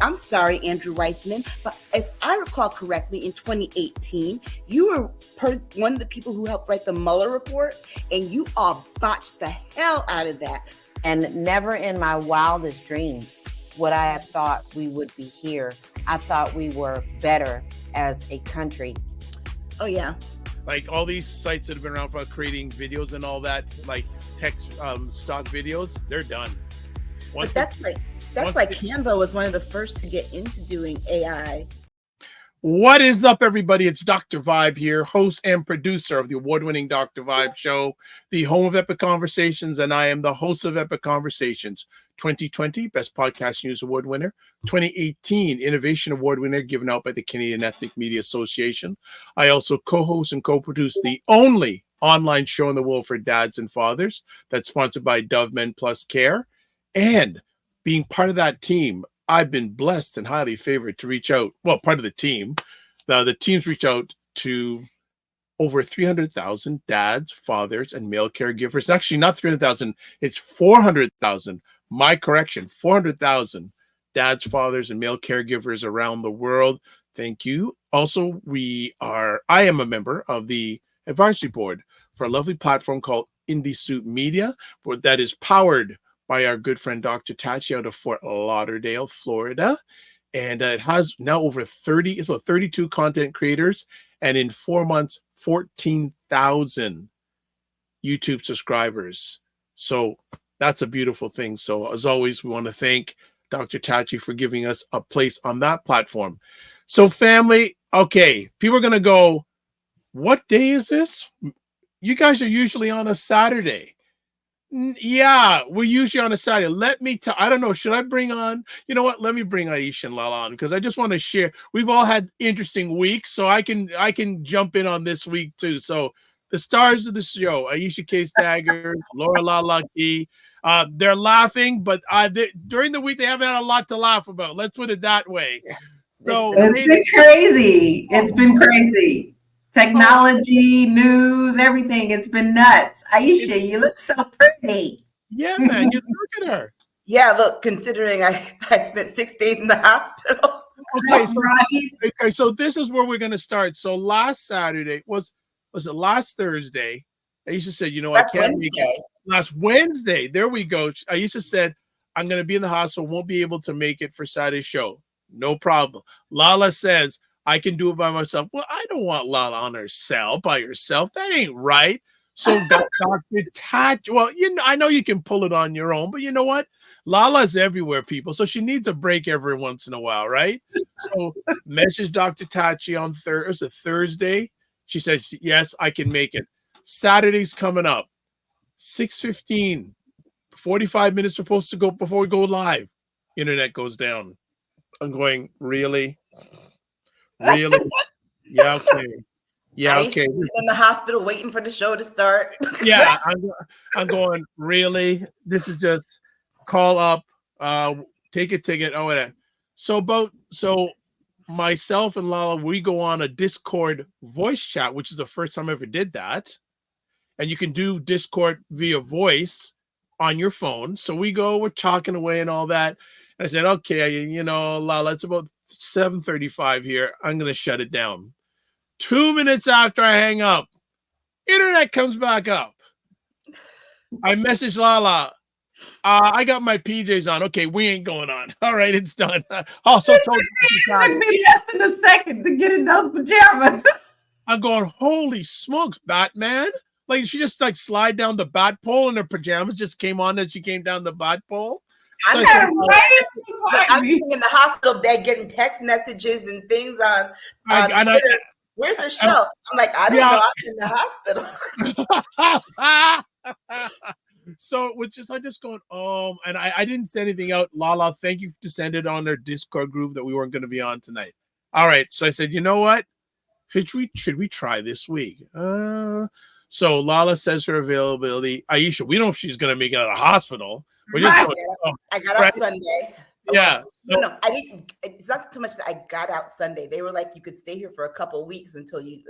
I'm sorry, Andrew Weissman, but if I recall correctly, in 2018, you were one of the people who helped write the Mueller report, and you all botched the hell out of that. And never in my wildest dreams would I have thought we would be here. I thought we were better as a country. Oh, yeah. Like all these sites that have been around for creating videos and all that, like text stock videos, they're done. But that's why Canva was one of the first to get into doing AI. What is up, everybody? It's Dr. Vibe here, host and producer of the award-winning Dr. Vibe show, the home of Epic Conversations, and I am the host of Epic Conversations. 2020 Best Podcast News Award winner, 2018 Innovation Award winner given out by the Canadian Ethnic Media Association. I also co-host and co-produce the only online show in the world for dads and fathers that's sponsored by Dove Men Plus Care. And being part of that team, I've been blessed and highly favored to reach out. Well, part of the team. The teams reach out to over 300,000 dads, fathers, and male caregivers. Actually, not 300,000. It's 400,000. My correction, 400,000 dads, fathers, and male caregivers around the world. Thank you. Also, I am a member of the advisory board for a lovely platform called Indie Suit Media, that is powered by our good friend Dr. Tachi out of Fort Lauderdale, Florida. And it has now over 32 content creators, and in 4 months, 14,000 YouTube subscribers. So that's a beautiful thing. So as always, we want to thank Dr. Tachi for giving us a place on that platform. So family, okay, people are going to go, what day is this? You guys are usually on a Saturday. Yeah, we're usually on a Saturday. I don't know, should I bring on, you know what? Let me bring Aisha and Lala on because I just want to share. We've all had interesting weeks, so I can jump in on this week too. So the stars of the show, Aisha K. Staggers, Laura Lalaki, they're laughing, but during the week they haven't had a lot to laugh about. Let's put it that way. So it's been crazy. It's been crazy. Technology, news, everything. It's been nuts. Aisha, you look so pretty. Yeah, man. You look at her. Yeah, look, considering I spent 6 days in the hospital. Okay, so this is where we're going to start. So last Saturday, was it last Thursday? Aisha said, I can't make it. Last Wednesday, there we go. Aisha said, I'm going to be in the hospital, won't be able to make it for Saturday's show. No problem. Lala says, I can do it by myself. Well, I don't want Lala on herself by herself. That ain't right. So Dr. Tachi, well, I know you can pull it on your own, but you know what? Lala's everywhere, people. So she needs a break every once in a while, right? So message Dr. Tachi on Thursday. She says, yes, I can make it. Saturday's coming up. 6:15. 45 minutes supposed to go before we go live. Internet goes down. I'm going, really? Really? Yeah, okay. Yeah, okay. In the hospital waiting for the show to start. Yeah, I'm going, really? This is just call up, take a ticket. Oh, whatever. So myself and Lala, we go on a Discord voice chat, which is the first time I ever did that. And you can do Discord via voice on your phone. So we're talking away and all that. I said, okay, Lala, it's about 7:35 here. I'm going to shut it down. 2 minutes after I hang up, internet comes back up. I message Lala. I got my PJs on. Okay, we ain't going on. All right, it's done. Also it took me less than a second to get in those pajamas. I'm going, holy smokes, Batman. Like she just slide down the bat pole and her pajamas just came on as she came down the bat pole. I'm sitting in the hospital bed getting text messages and things on where's the show? I'm like, I don't know. I'm in the hospital. So I just going, and I didn't send anything out. Lala, thank you to send it on their Discord group that we weren't going to be on tonight. All right. So I said, you know what? Should we try this week? So Lala says her availability. Aisha, we don't know if she's going to make it out of the hospital. We're just going, I got out Sunday. Yeah. No, I didn't. It's not so much that I got out Sunday. They were like, you could stay here for a couple of weeks until you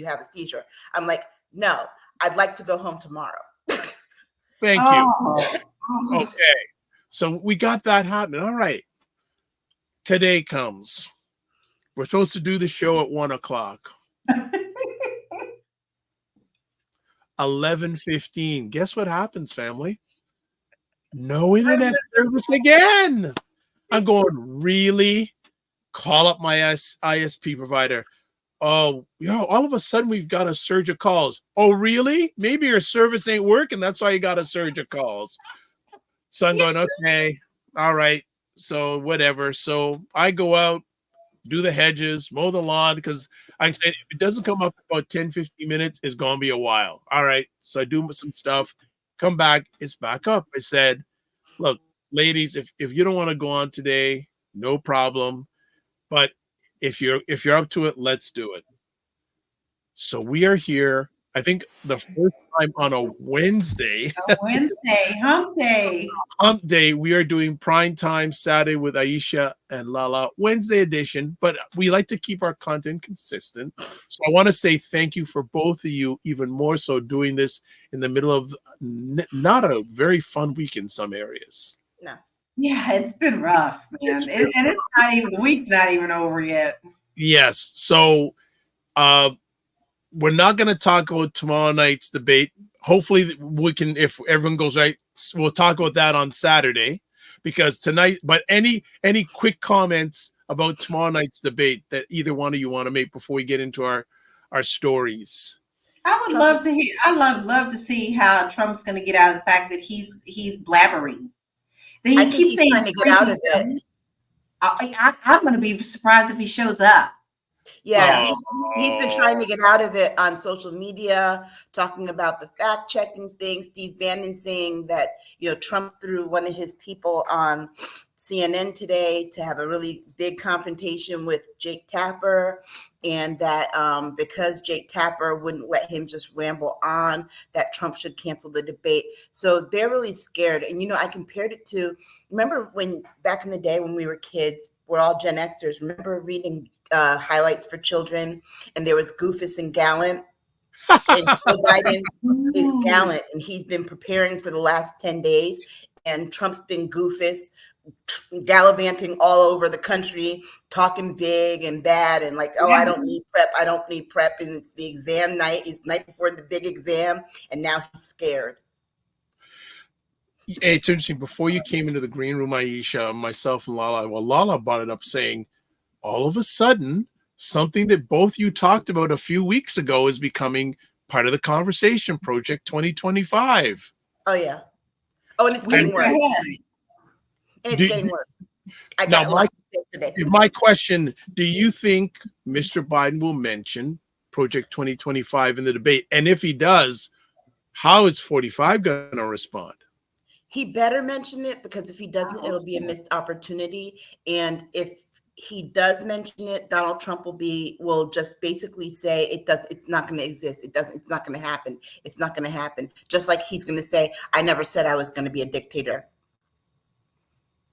have a seizure. I'm like, no, I'd like to go home tomorrow. Thank you. Okay. So we got that happening. All right. today comes. We're supposed to do the show at 1:00. 11:15. Guess what happens, family? No internet service again. I'm going, really? Call up my ISP provider. Oh, all of a sudden we've got a surge of calls. Oh, really? Maybe your service ain't working. That's why you got a surge of calls. So I'm going, okay, all right. So whatever. So I go out, do the hedges, mow the lawn, because I said if it doesn't come up about 10, 15 minutes, it's going to be a while. All right. So I do some stuff, come back, it's back up. I said, look, ladies, if you don't want to go on today, no problem. But if you're up to it, let's do it. So we are here, I think the first time on a Wednesday. Hump day. Hump day, we are doing Primetime Saturday with Aisha and Lala, Wednesday edition, but we like to keep our content consistent. So I want to say thank you for both of you, even more so doing this in the middle of not a very fun week in some areas. No. Yeah, it's been rough, man. And it's not even, the week's not even over yet. Yes. So we're not going to talk about tomorrow night's debate. Hopefully we can, if everyone goes right, we'll talk about that on Saturday, because tonight, but any quick comments about tomorrow night's debate that either one of you want to make before we get into our stories? I would love to hear, love to see how Trump's going to get out of the fact that he's blabbering. That he keeps saying trying to get out of it. I'm going to be surprised if he shows up. Yeah, he's been trying to get out of it on social media, talking about the fact-checking thing. Steve Bannon saying that, Trump threw one of his people on CNN today to have a really big confrontation with Jake Tapper, and that because Jake Tapper wouldn't let him just ramble on, that Trump should cancel the debate. So they're really scared. And, I compared it to, remember when back in the day when we were kids, we're all Gen Xers. Remember reading highlights for children, and there was Goofus and Gallant, and Joe Biden is Gallant, and he's been preparing for the last 10 days, and Trump's been Goofus, gallivanting all over the country, talking big and bad, and like, I don't need prep, and it's the exam night, it's night before the big exam, and now he's scared. It's interesting. Before you came into the green room, Aisha, myself and Lala brought it up saying, all of a sudden, something that both you talked about a few weeks ago is becoming part of the conversation, Project 2025. Oh, yeah. Oh, and it's getting worse. And it's getting worse. I got a lot to say today. My question, do you think Mr. Biden will mention Project 2025 in the debate? And if he does, how is 45 going to respond? He better mention it, because if he doesn't, it'll be a missed opportunity. And if he does mention it, Donald Trump will just basically say it's not going to exist. It's not going to happen. It's not going to happen. Just like he's going to say, I never said I was going to be a dictator.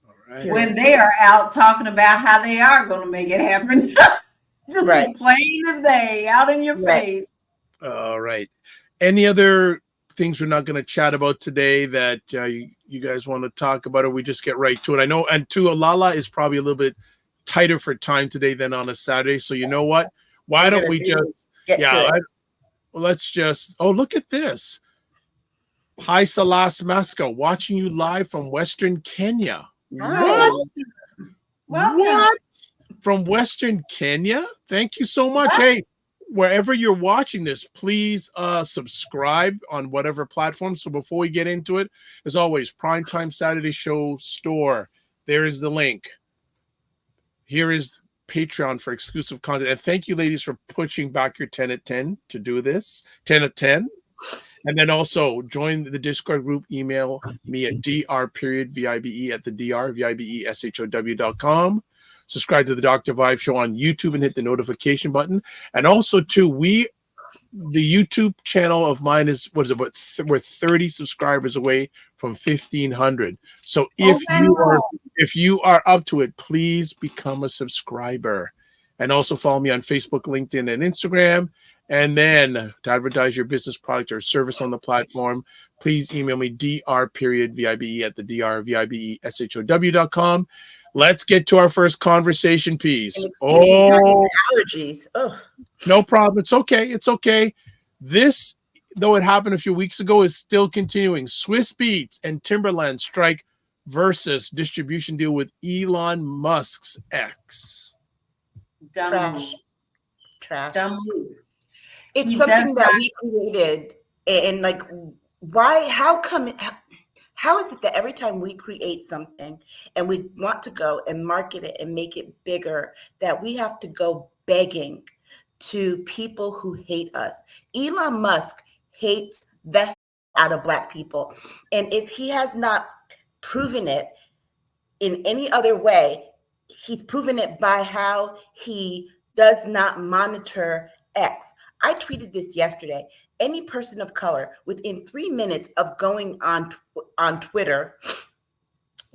All right. When they are out talking about how they are going to make it happen. Just right. Plain as day, out in your face. All right. Any other things we're not going to chat about today that you guys want to talk about, or we just get right to it? I know, and Lala is probably a little bit tighter for time today than on a Saturday. So you know what? Why don't we just let's just, look at this. Hi, Salas Masca, watching you live from Western Kenya. What? What? From Western Kenya? Thank you so much. What? Hey, wherever you're watching this, please subscribe on whatever platform. So before we get into it, as always, Primetime Saturday Show store. There is the link. Here is Patreon for exclusive content. And thank you, ladies, for pushing back your 10 at 10 to do this. 10 at 10. And then also join the Discord group. Email me at dr.vibe@thedr.vibe.show.com. Subscribe to the Dr. Vibe Show on YouTube and hit the notification button. And also, the YouTube channel of mine is, we're 30 subscribers away from 1,500. So if you are up to it, please become a subscriber. And also follow me on Facebook, LinkedIn, and Instagram. And then to advertise your business product or service on the platform, please email me dr.vibe at the drvibeshow.com. Let's get to our first conversation piece. Allergies. Oh, no problem. It's okay. It's okay. This, though it happened a few weeks ago, is still continuing. Swizz Beatz and Timberland strike Verzuz distribution deal with Elon Musk's X. Trash. Dumb. It's something that we created, and like, why? How come? How is it that every time we create something and we want to go and market it and make it bigger, that we have to go begging to people who hate us? Elon Musk hates the out of Black people. And if he has not proven it in any other way, he's proven it by how he does not monitor X. I tweeted this yesterday. Any person of color within 3 minutes of going on Twitter,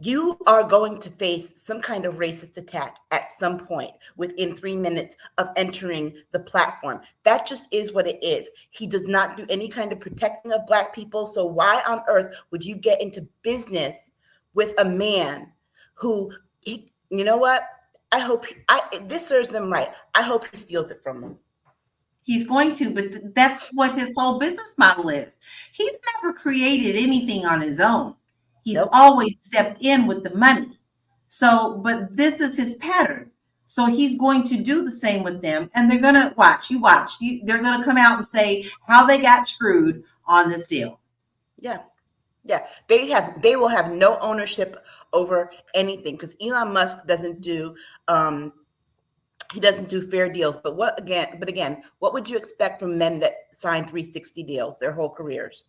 you are going to face some kind of racist attack at some point within 3 minutes of entering the platform. That just is what it is. He does not do any kind of protecting of Black people. So why on earth would you get into business with a man who, you know what? I hope this serves them right. I hope he steals it from them. He's going to, but that's what his whole business model is. He's never created anything on his own. He's always stepped in with the money. So, but this is his pattern. So he's going to do the same with them. And they're going to they're going to come out and say how they got screwed on this deal. Yeah. Yeah. They will have no ownership over anything, because Elon Musk doesn't do, he doesn't do fair deals. But again, what would you expect from men that sign 360 deals their whole careers?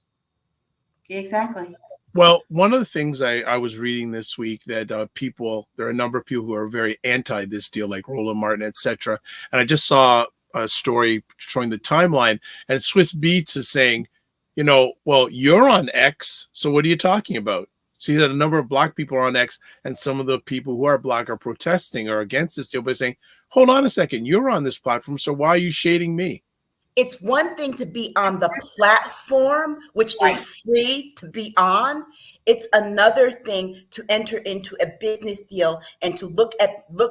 Exactly. Well, one of the things I was reading this week that there are a number of people who are very anti this deal, like Roland Martin, etc. And I just saw a story showing the timeline, and Swizz Beatz is saying, well, you're on X, so what are you talking about? See that a number of Black people are on X, and some of the people who are Black are protesting or against this deal by saying, hold on a second, you're on this platform, so why are you shading me? It's one thing to be on the platform, which is free to be on. It's another thing to enter into a business deal and to look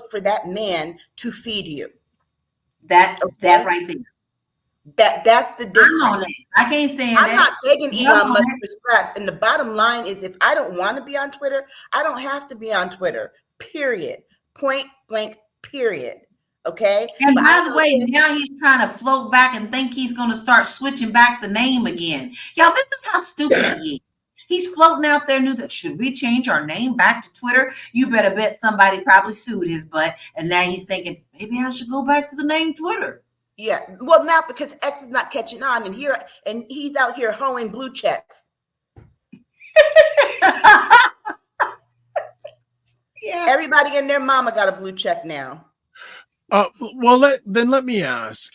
for that man to feed you. That right there. That's the difference. I can't stand I'm not begging Elon Musk for scraps. And the bottom line is, if I don't want to be on Twitter, I don't have to be on Twitter. Period. Point blank. Period. Okay. And by the way, now he's trying to float back and think he's going to start switching back the name again. Y'all, this is how stupid he is. He's floating out there, should we change our name back to Twitter? You better bet somebody probably sued his butt. And now he's thinking, maybe I should go back to the name Twitter. Yeah. Well, now because X is not catching on, and he's out here hoeing blue checks. Yeah. Everybody and their mama got a blue check now. Well, let me ask,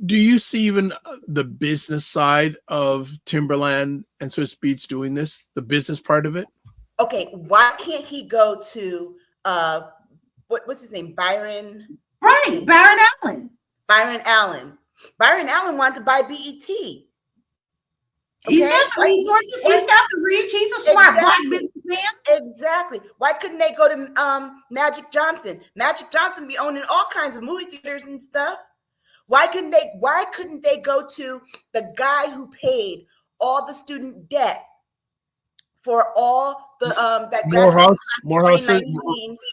do you see even the business side of Timberland and Swizz Beatz doing this, the business part of it? Okay, why can't he go to what's his name? Byron? Right, Byron Allen. Byron Allen wanted to buy BET. Okay? He's got the resources. He's got the reach. He's a smart Black businessman. Exactly. Why couldn't they go to Magic Johnson? Magic Johnson be owning all kinds of movie theaters and stuff. Why couldn't they go to the guy who paid all the student debt for all the Morehouse?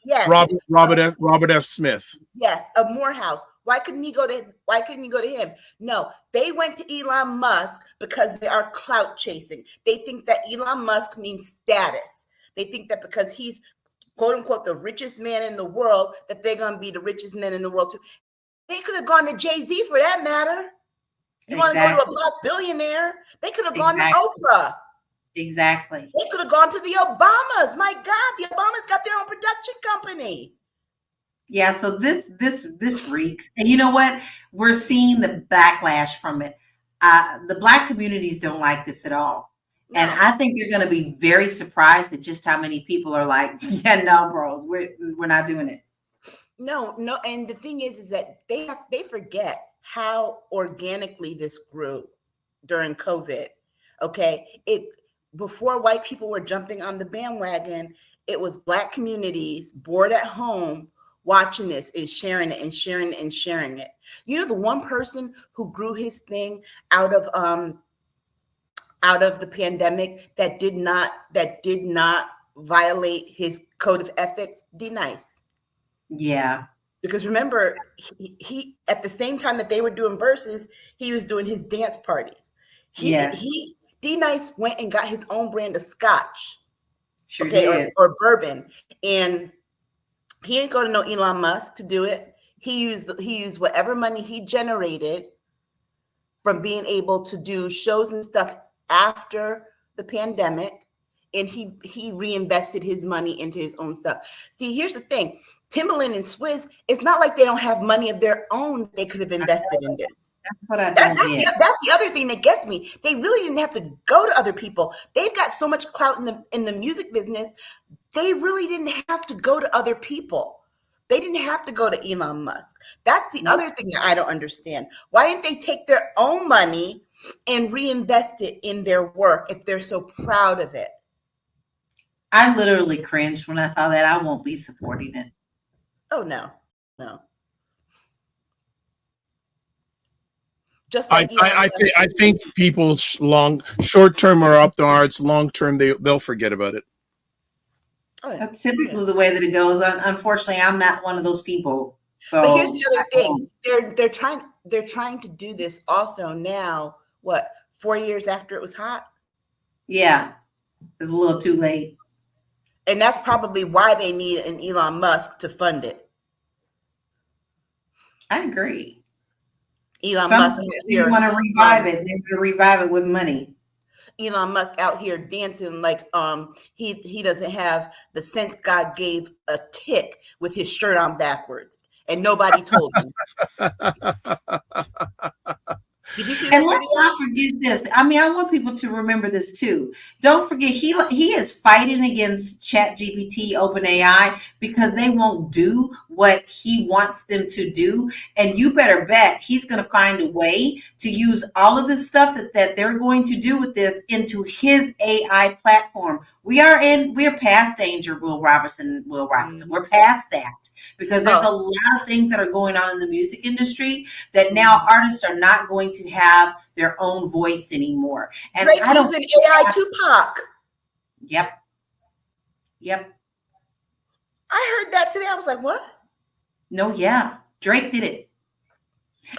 Yes. Robert F. Smith. Yes, of Morehouse. Why couldn't he go to him? No, they went to Elon Musk because they are clout chasing. They think that Elon Musk means status. They think that because he's quote unquote the richest man in the world, that they're gonna be the richest men in the world too. They could have gone to Jay-Z for that matter. You want to go to a Black billionaire? They could have gone to Oprah. Exactly. They could have gone to the Obamas. My God, the Obamas got their own production company. Yeah, so this reeks. And you know what? We're seeing the backlash from it. The Black communities don't like this at all. No. And I think they're going to be very surprised at just how many people are like, yeah, no, bros, we're not doing it. No. And the thing is that they forget how organically this grew. during COVID. Okay. Before white people were jumping on the bandwagon, it was Black communities bored at home watching this and sharing it and sharing it and sharing it. You know, the one person who grew his thing out of the pandemic that did not violate his code of ethics, D-Nice. Yeah. Because remember, he at the same time that they were doing Verzuz, he was doing his dance parties. D-Nice went and got his own brand of scotch. Sure did. Or bourbon. And he didn't go to no Elon Musk to do it. He used whatever money he generated from being able to do shows and stuff after the pandemic, and he reinvested his money into his own stuff. See, here's the thing. Timberland and Swizz, it's not like they don't have money of their own they could have invested in this. That's the other thing that gets me. They really didn't have to go to other people. They've got so much clout in the music business. They really didn't have to go to other people. They didn't have to go to Elon Musk. That's the other thing that I don't understand. Why didn't they take their own money and reinvest it in their work if they're so proud of it? I literally cringed when I saw that. I won't be supporting it. Oh, no. Just like I think people's short term are up to arts, long term they'll forget about it. Oh, yeah. That's typically the way that it goes. Unfortunately, I'm not one of those people. So but here's the other thing: they're trying to do this also now. What, 4 years after it was hot? Yeah, it's a little too late. And that's probably why they need an Elon Musk to fund it. I agree. Elon Musk here want to revive it. They're going to revive it with money. Elon Musk out here dancing like he doesn't have the sense God gave a tick with his shirt on backwards, and nobody told him. Did you see that? And let's not forget this. I mean, I want people to remember this too. Don't forget, he is fighting against ChatGPT, OpenAI, because they won't do what he wants them to do. And you better bet he's going to find a way to use all of the stuff that they're going to do with this into his AI platform. We're past danger, Will Robertson. We're past that. Because there's a lot of things that are going on in the music industry that now artists are not going to have their own voice anymore. And Drake using AI Tupac. Yep. I heard that today. I was like, what? No, yeah. Drake did it.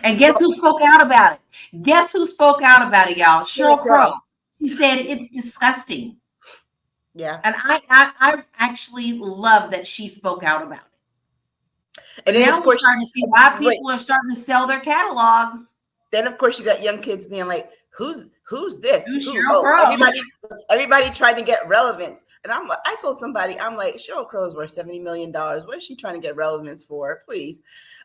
And guess who spoke out about it? Y'all? Sheryl Crow. She said it's disgusting. Yeah. And I actually love that she spoke out about it. And now we're starting to see why people are starting to sell their catalogs. Then, of course, you got young kids being like, "Who's this? Who's Sheryl Crow?" Everybody trying to get relevance. And I told somebody, I'm like, Sheryl Crow is worth $70 million. What is she trying to get relevance for? Please.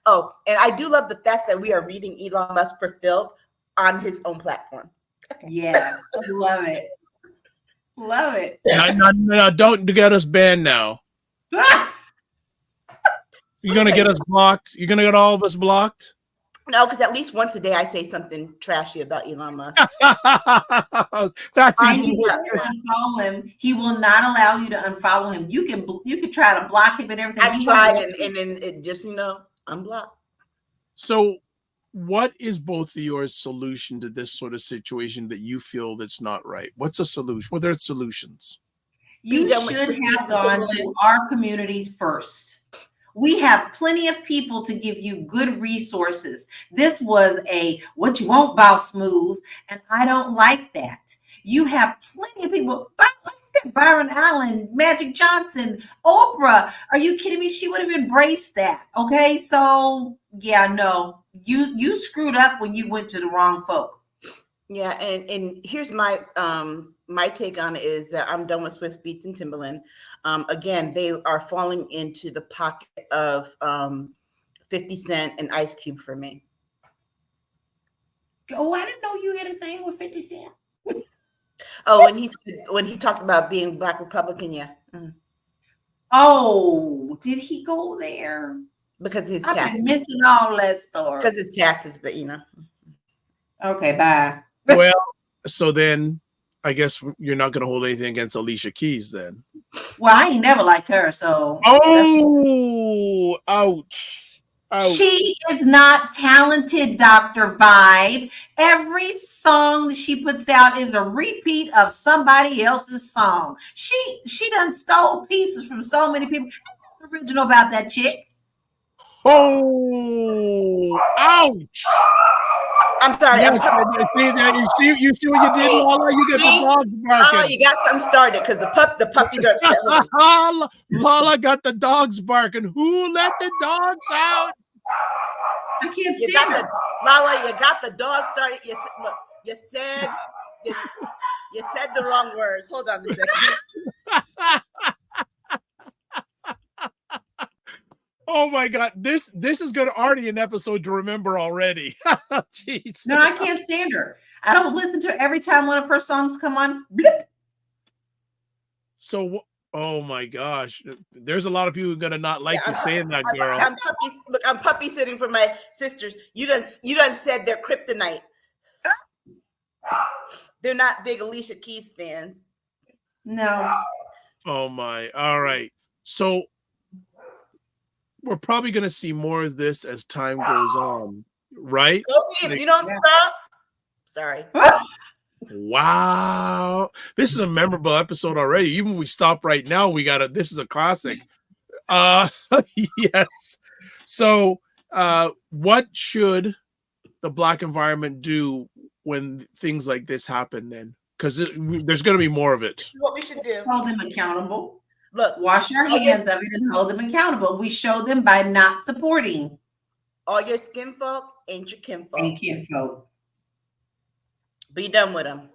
Oh, and I do love the fact that we are reading Elon Musk for filth on his own platform. Okay. Yeah, love it. Love it. No, don't get us banned now. You're going to get us blocked? You're going to get all of us blocked? No, because at least once a day I say something trashy about Elon Musk. That's even unfollow him. He will not allow you to unfollow him. You can try to block him and everything. I tried, and then it just unblocked. So, what is both of your solution to this sort of situation that you feel that's not right? What's a solution? What are solutions? You should have gone to our communities first. We have plenty of people to give you good resources. This was a what you want boss move, and I don't like that. You have plenty of people. Byron Allen, Magic Johnson, Oprah. Are you kidding me? She would have embraced that. Okay, so yeah, no, you screwed up when you went to the wrong folk. Yeah, and here's my my take on it is that I'm done with Swizz Beatz and Timbaland. Again, they are falling into the pocket of 50 Cent and Ice Cube for me. Oh, I didn't know you had a thing with 50 Cent. Oh, when he talked about being Black Republican, yeah. Mm. Oh, did he go there? Because his taxes. I've been missing all that story. Because his taxes, but Okay, bye. Well, So then I guess you're not going to hold anything against Alicia Keys then. Well, I ain't never liked her, so. Oh, ouch. Ouch. She is not talented, Dr. Vibe. Every song that she puts out is a repeat of somebody else's song. She done stole pieces from so many people. Ain't nothing original about that chick. Oh, ouch. I'm sorry. Yes, you see what you did, Lala? You get the dogs barking. Oh, you got something started because the puppies are upset with me. Lala got the dogs barking. Who let the dogs out? I can't stand her. Lala, you got the dog started. You said the wrong words. Hold on a second. Oh my God, this is going to already an episode to remember already. Jeez. No, I can't stand her. I don't listen to her every time one of her songs come on. Blip. So, oh my gosh, there's a lot of people who are going to not like you saying that, girl. I'm puppy sitting for my sisters. You done said they're kryptonite. They're not big Alicia Keys fans. No. Oh my. All right. So we're probably going to see more of this as time goes on, right? Okay, if you don't stop. Sorry. Wow. This is a memorable episode already. Even if we stop right now, this is a classic. Yes. So what should the Black environment do when things like this happen then? Because there's going to be more of it. What we should do. Hold them accountable. Look, wash our hands of it and hold them accountable. We show them by not supporting. All your skin folk ain't your kinfolk. Ain't kinfolk. Be done with them.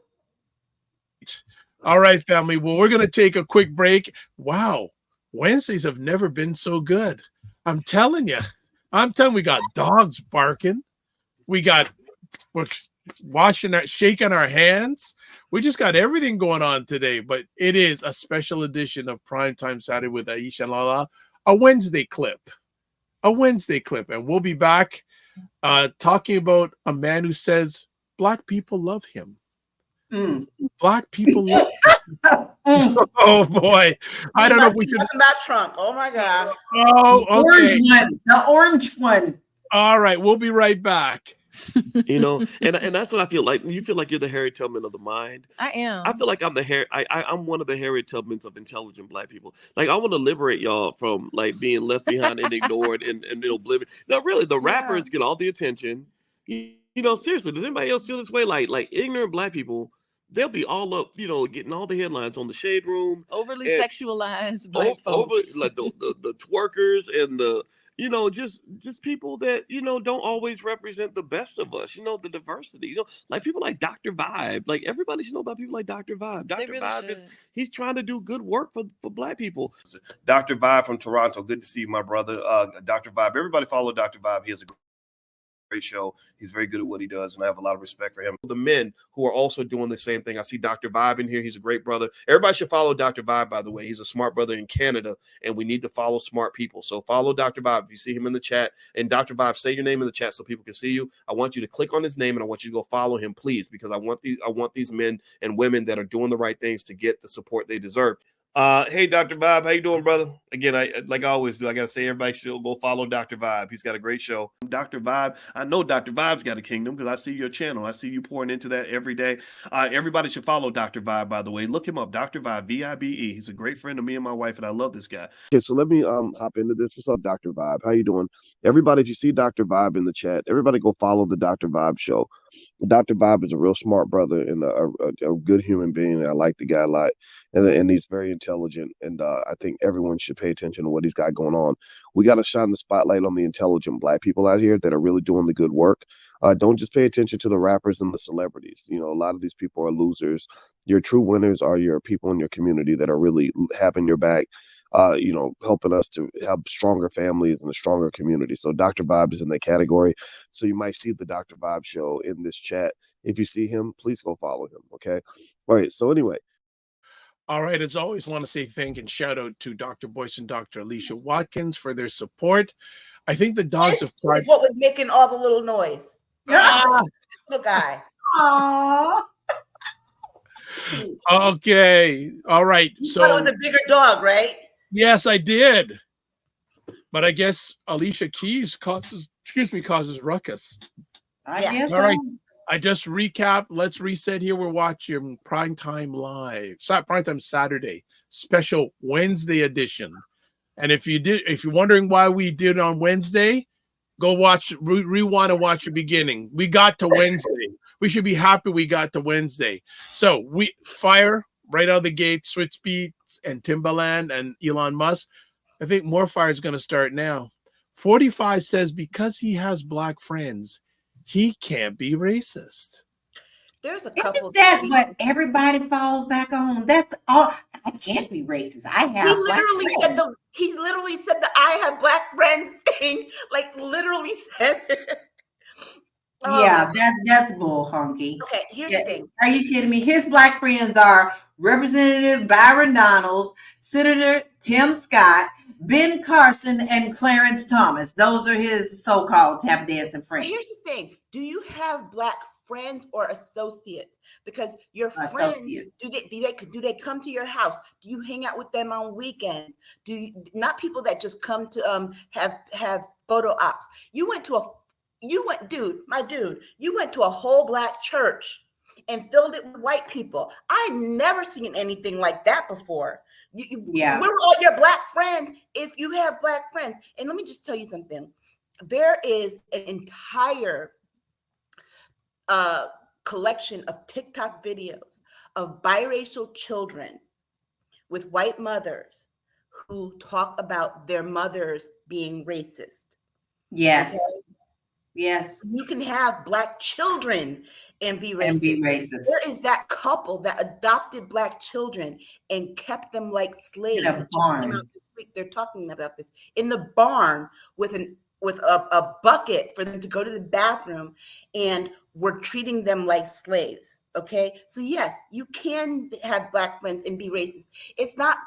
All right, family. Well, we're going to take a quick break. Wow. Wednesdays have never been so good. I'm telling you. We got dogs barking. We're shaking our hands. We just got everything going on today, but it is a special edition of Primetime Saturday with Aisha and Lala, a Wednesday clip. And we'll be back talking about a man who says Black people love him. Black people love him. Oh boy. I don't know if we should about Trump. Oh my God. Oh, okay. The orange one. All right, we'll be right back. You know, and that's what I feel like. You feel like you're the Harriet Tubman of the mind. I am. I feel like I'm one of the Harriet Tubmans of intelligent Black people. Like, I want to liberate y'all from like being left behind and ignored and oblivion. No, really, the rappers get all the attention. You know, seriously, does anybody else feel this way? Like ignorant Black people, they'll be all up, you know, getting all the headlines on the Shade Room. Overly sexualized Black folks. Like the twerkers and the, you know, just people that, you know, don't always represent the best of us, you know, the diversity, you know, like people like Dr. Vibe. Like, everybody should know about people like Dr. Vibe. Dr. Really Vibe he's trying to do good work for Black people. Dr. Vibe from Toronto. Good to see you, my brother. Dr. Vibe. Everybody follow Dr. Vibe. He has a great show. He's very good at what he does, and I have a lot of respect for him. The men who are also doing the same thing. I see Dr. Vibe in here. He's a great brother. Everybody should follow Dr. Vibe, by the way. He's a smart brother in Canada, and we need to follow smart people. So follow Dr. Vibe if you see him in the chat. And Dr. Vibe, say your name in the chat so people can see you. I want you to click on his name, and I want you to go follow him, please, because I want these men and women that are doing the right things to get the support they deserve. Hey, Dr. Vibe, how you doing, brother? Again, like I always do, I got to say everybody should go follow Dr. Vibe. He's got a great show. Dr. Vibe, I know Dr. Vibe's got a kingdom because I see your channel. I see you pouring into that every day. Everybody should follow Dr. Vibe, by the way. Look him up, Dr. Vibe, V-I-B-E. He's a great friend of me and my wife, and I love this guy. Okay, so let me hop into this. What's up, Dr. Vibe? How you doing? Everybody, if you see Dr. Vibe in the chat, everybody go follow the Dr. Vibe show. Dr. Vibe is a real smart brother and a good human being. I like the guy a lot, and he's very intelligent. And I think everyone should pay attention to what he's got going on. We got to shine the spotlight on the intelligent Black people out here that are really doing the good work. Don't just pay attention to the rappers and the celebrities. You know, a lot of these people are losers. Your true winners are your people in your community that are really having your back. You know, helping us to have stronger families and a stronger community. So Dr. Vibe is in that category. So you might see the Dr. Vibe show in this chat. If you see him, please go follow him. Okay. All right. So anyway. All right. As always, want to say thank and shout out to Dr. Boyce and Dr. Alicia Watkins for their support. I think the dogs have tried. This is what was making all the little noise. Little guy. Aww. Okay. All right. So it was a bigger dog, right? Yes, I did. But I guess Alicia Keys causes ruckus. I guess all right. I just recap. Let's reset here. We're watching Primetime Live, Primetime Saturday special Wednesday edition. And if you're wondering why we did it on Wednesday, go watch, rewind and watch the beginning. We got to Wednesday. We should be happy we got to Wednesday. So we fire right out of the gate, Swizz Beatz and Timbaland and Elon Musk. I think more fire is going to start now. 45 says because he has black friends, he can't be racist. There's a couple. That's what everybody falls back on. That's all. I can't be racist. I have. He literally said the "I have black friends" thing. Like literally said it. Yeah, that's bull honky. Okay, here's the thing. Are you kidding me? His black friends are Representative Byron Donalds, Senator Tim Scott, Ben Carson, and Clarence Thomas. Those are his so-called tap dancing friends. Here's the thing. Do you have black friends or associates? Because your friends, do they come to your house? Do you hang out with them on weekends? Not people that just come to have photo ops. You went to a whole black church and filled it with white people. I never seen anything like that before. We're all your black friends if you have black friends. And let me just tell you something. There is an entire collection of TikTok videos of biracial children with white mothers who talk about their mothers being racist. Yes. Okay? Yes. You can have black children and be racist. There is that couple that adopted black children and kept them like slaves. In a barn. They're talking about this in the barn with a bucket for them to go to the bathroom, and we're treating them like slaves. Okay. So yes, you can have black friends and be racist. It's not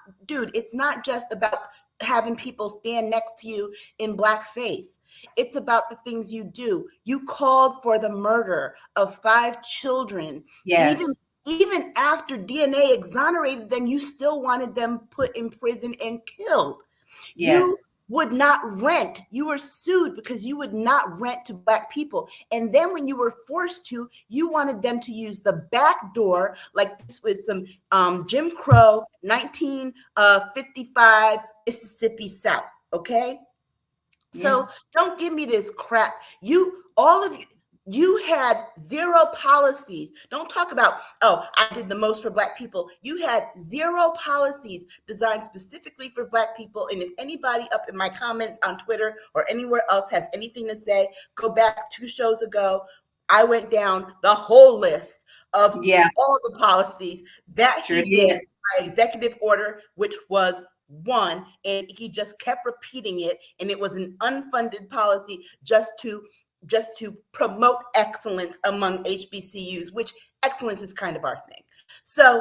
just about having people stand next to you in blackface. It's about the things you do. You called for the murder of 5 children. Yes. Even after DNA exonerated them, you still wanted them put in prison and killed. Yes. You would not rent. You were sued because you would not rent to black people. And then when you were forced to, you wanted them to use the back door, like this was some Jim Crow 1955 Mississippi South. Okay. So don't give me this crap. You had 0 policies. Don't talk about, I did the most for black people. You had 0 policies designed specifically for black people. And if anybody up in my comments on Twitter or anywhere else has anything to say, go back 2 shows ago. I went down the whole list of all the policies that he did by executive order, which was 1, and he just kept repeating it. And it was an unfunded policy just to promote excellence among HBCUs, which excellence is kind of our thing. So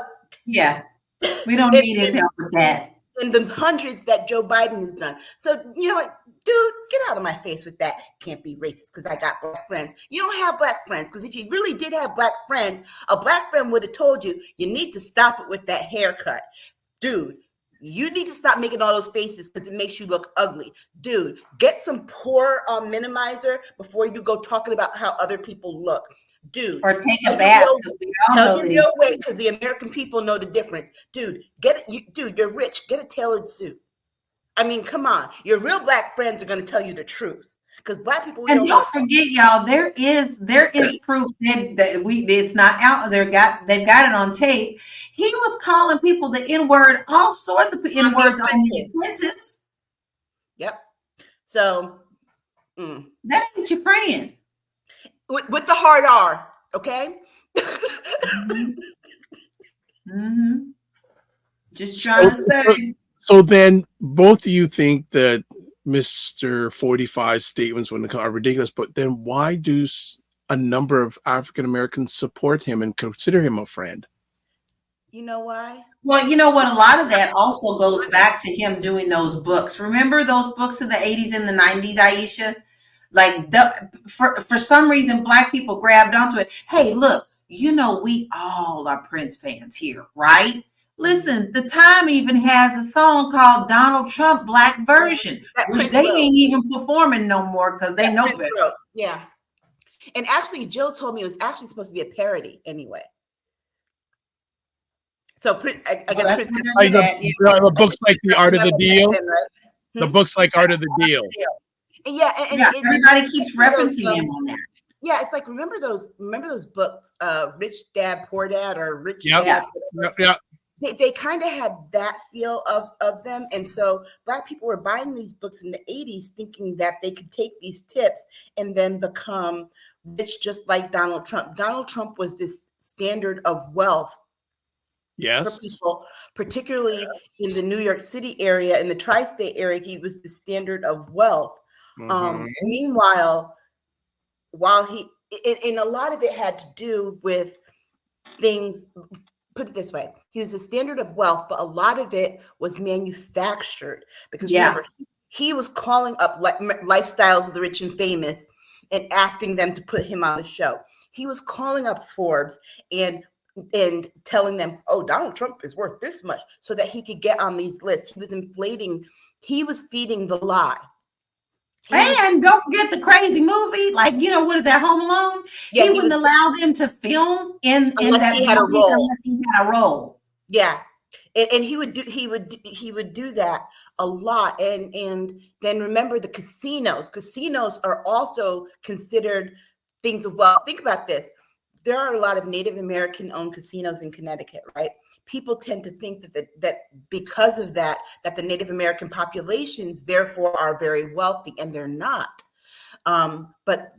we don't need his help with that. And the hundreds that Joe Biden has done. So you know what, dude, get out of my face with that. Can't be racist because I got black friends. You don't have black friends, because if you really did have black friends, a black friend would have told you need to stop it with that haircut, dude. You need to stop making all those faces because it makes you look ugly. Dude, get some pore minimizer before you go talking about how other people look. Dude. Or take a bath. Tell your real weight because the American people know the difference. Dude, you're rich. Get a tailored suit. I mean, come on. Your real black friends are going to tell you the truth. Because black people, and don't forget, y'all, there is proof that it's not out there. They've got it on tape. He was calling people the N-word, all sorts of N-words on The Apprentice. Yep. So that ain't your friend. With the hard R, okay? Just trying to say. So then both of you think that Mr. 45's statements are ridiculous, but then why do a number of African Americans support him and consider him a friend? You know why? Well, you know what? A lot of that also goes back to him doing those books. Remember those books in the 80s and the 90s, Aisha? Like for some reason, black people grabbed onto it. Hey, look, you know, we all are Prince fans here, right? Listen, The Time even has a song called Donald Trump Black Version, which they ain't even performing no more because they know better. Yeah. And actually, Jill told me it was actually supposed to be a parody anyway. So I guess Prince the books like The Art of the Deal. The books like Art of the Deal. And everybody keeps referencing him on that. Yeah, it's like remember those books, Rich Dad Poor Dad or Rich Dad. Yeah. They kind of had that feel of them, and so Black people were buying these books in the 80s, thinking that they could take these tips and then become rich, just like Donald Trump. Donald Trump was this standard of wealth. Yes. For people, particularly in the New York City area, in the tri-state area, he was the standard of wealth. Meanwhile, while and a lot of it had to do with things, put it this way, he was the standard of wealth, but a lot of it was manufactured because remember, he was calling up lifestyles of the rich and famous and asking them to put him on the show. He was calling up Forbes and telling them, oh, Donald Trump is worth this much so that he could get on these lists. He was inflating, he was feeding the lie. And don't forget the crazy movie, like, you know, what is that, Home Alone? Yeah, he wouldn't allow them to film in that he had movie unless he had a role. Yeah. And he would do that a lot. And then remember the casinos. Casinos are also considered things of wealth. Think about this. There are a lot of Native American owned casinos in Connecticut, right? People tend to think that because of that the Native American populations therefore are very wealthy, and they're not. But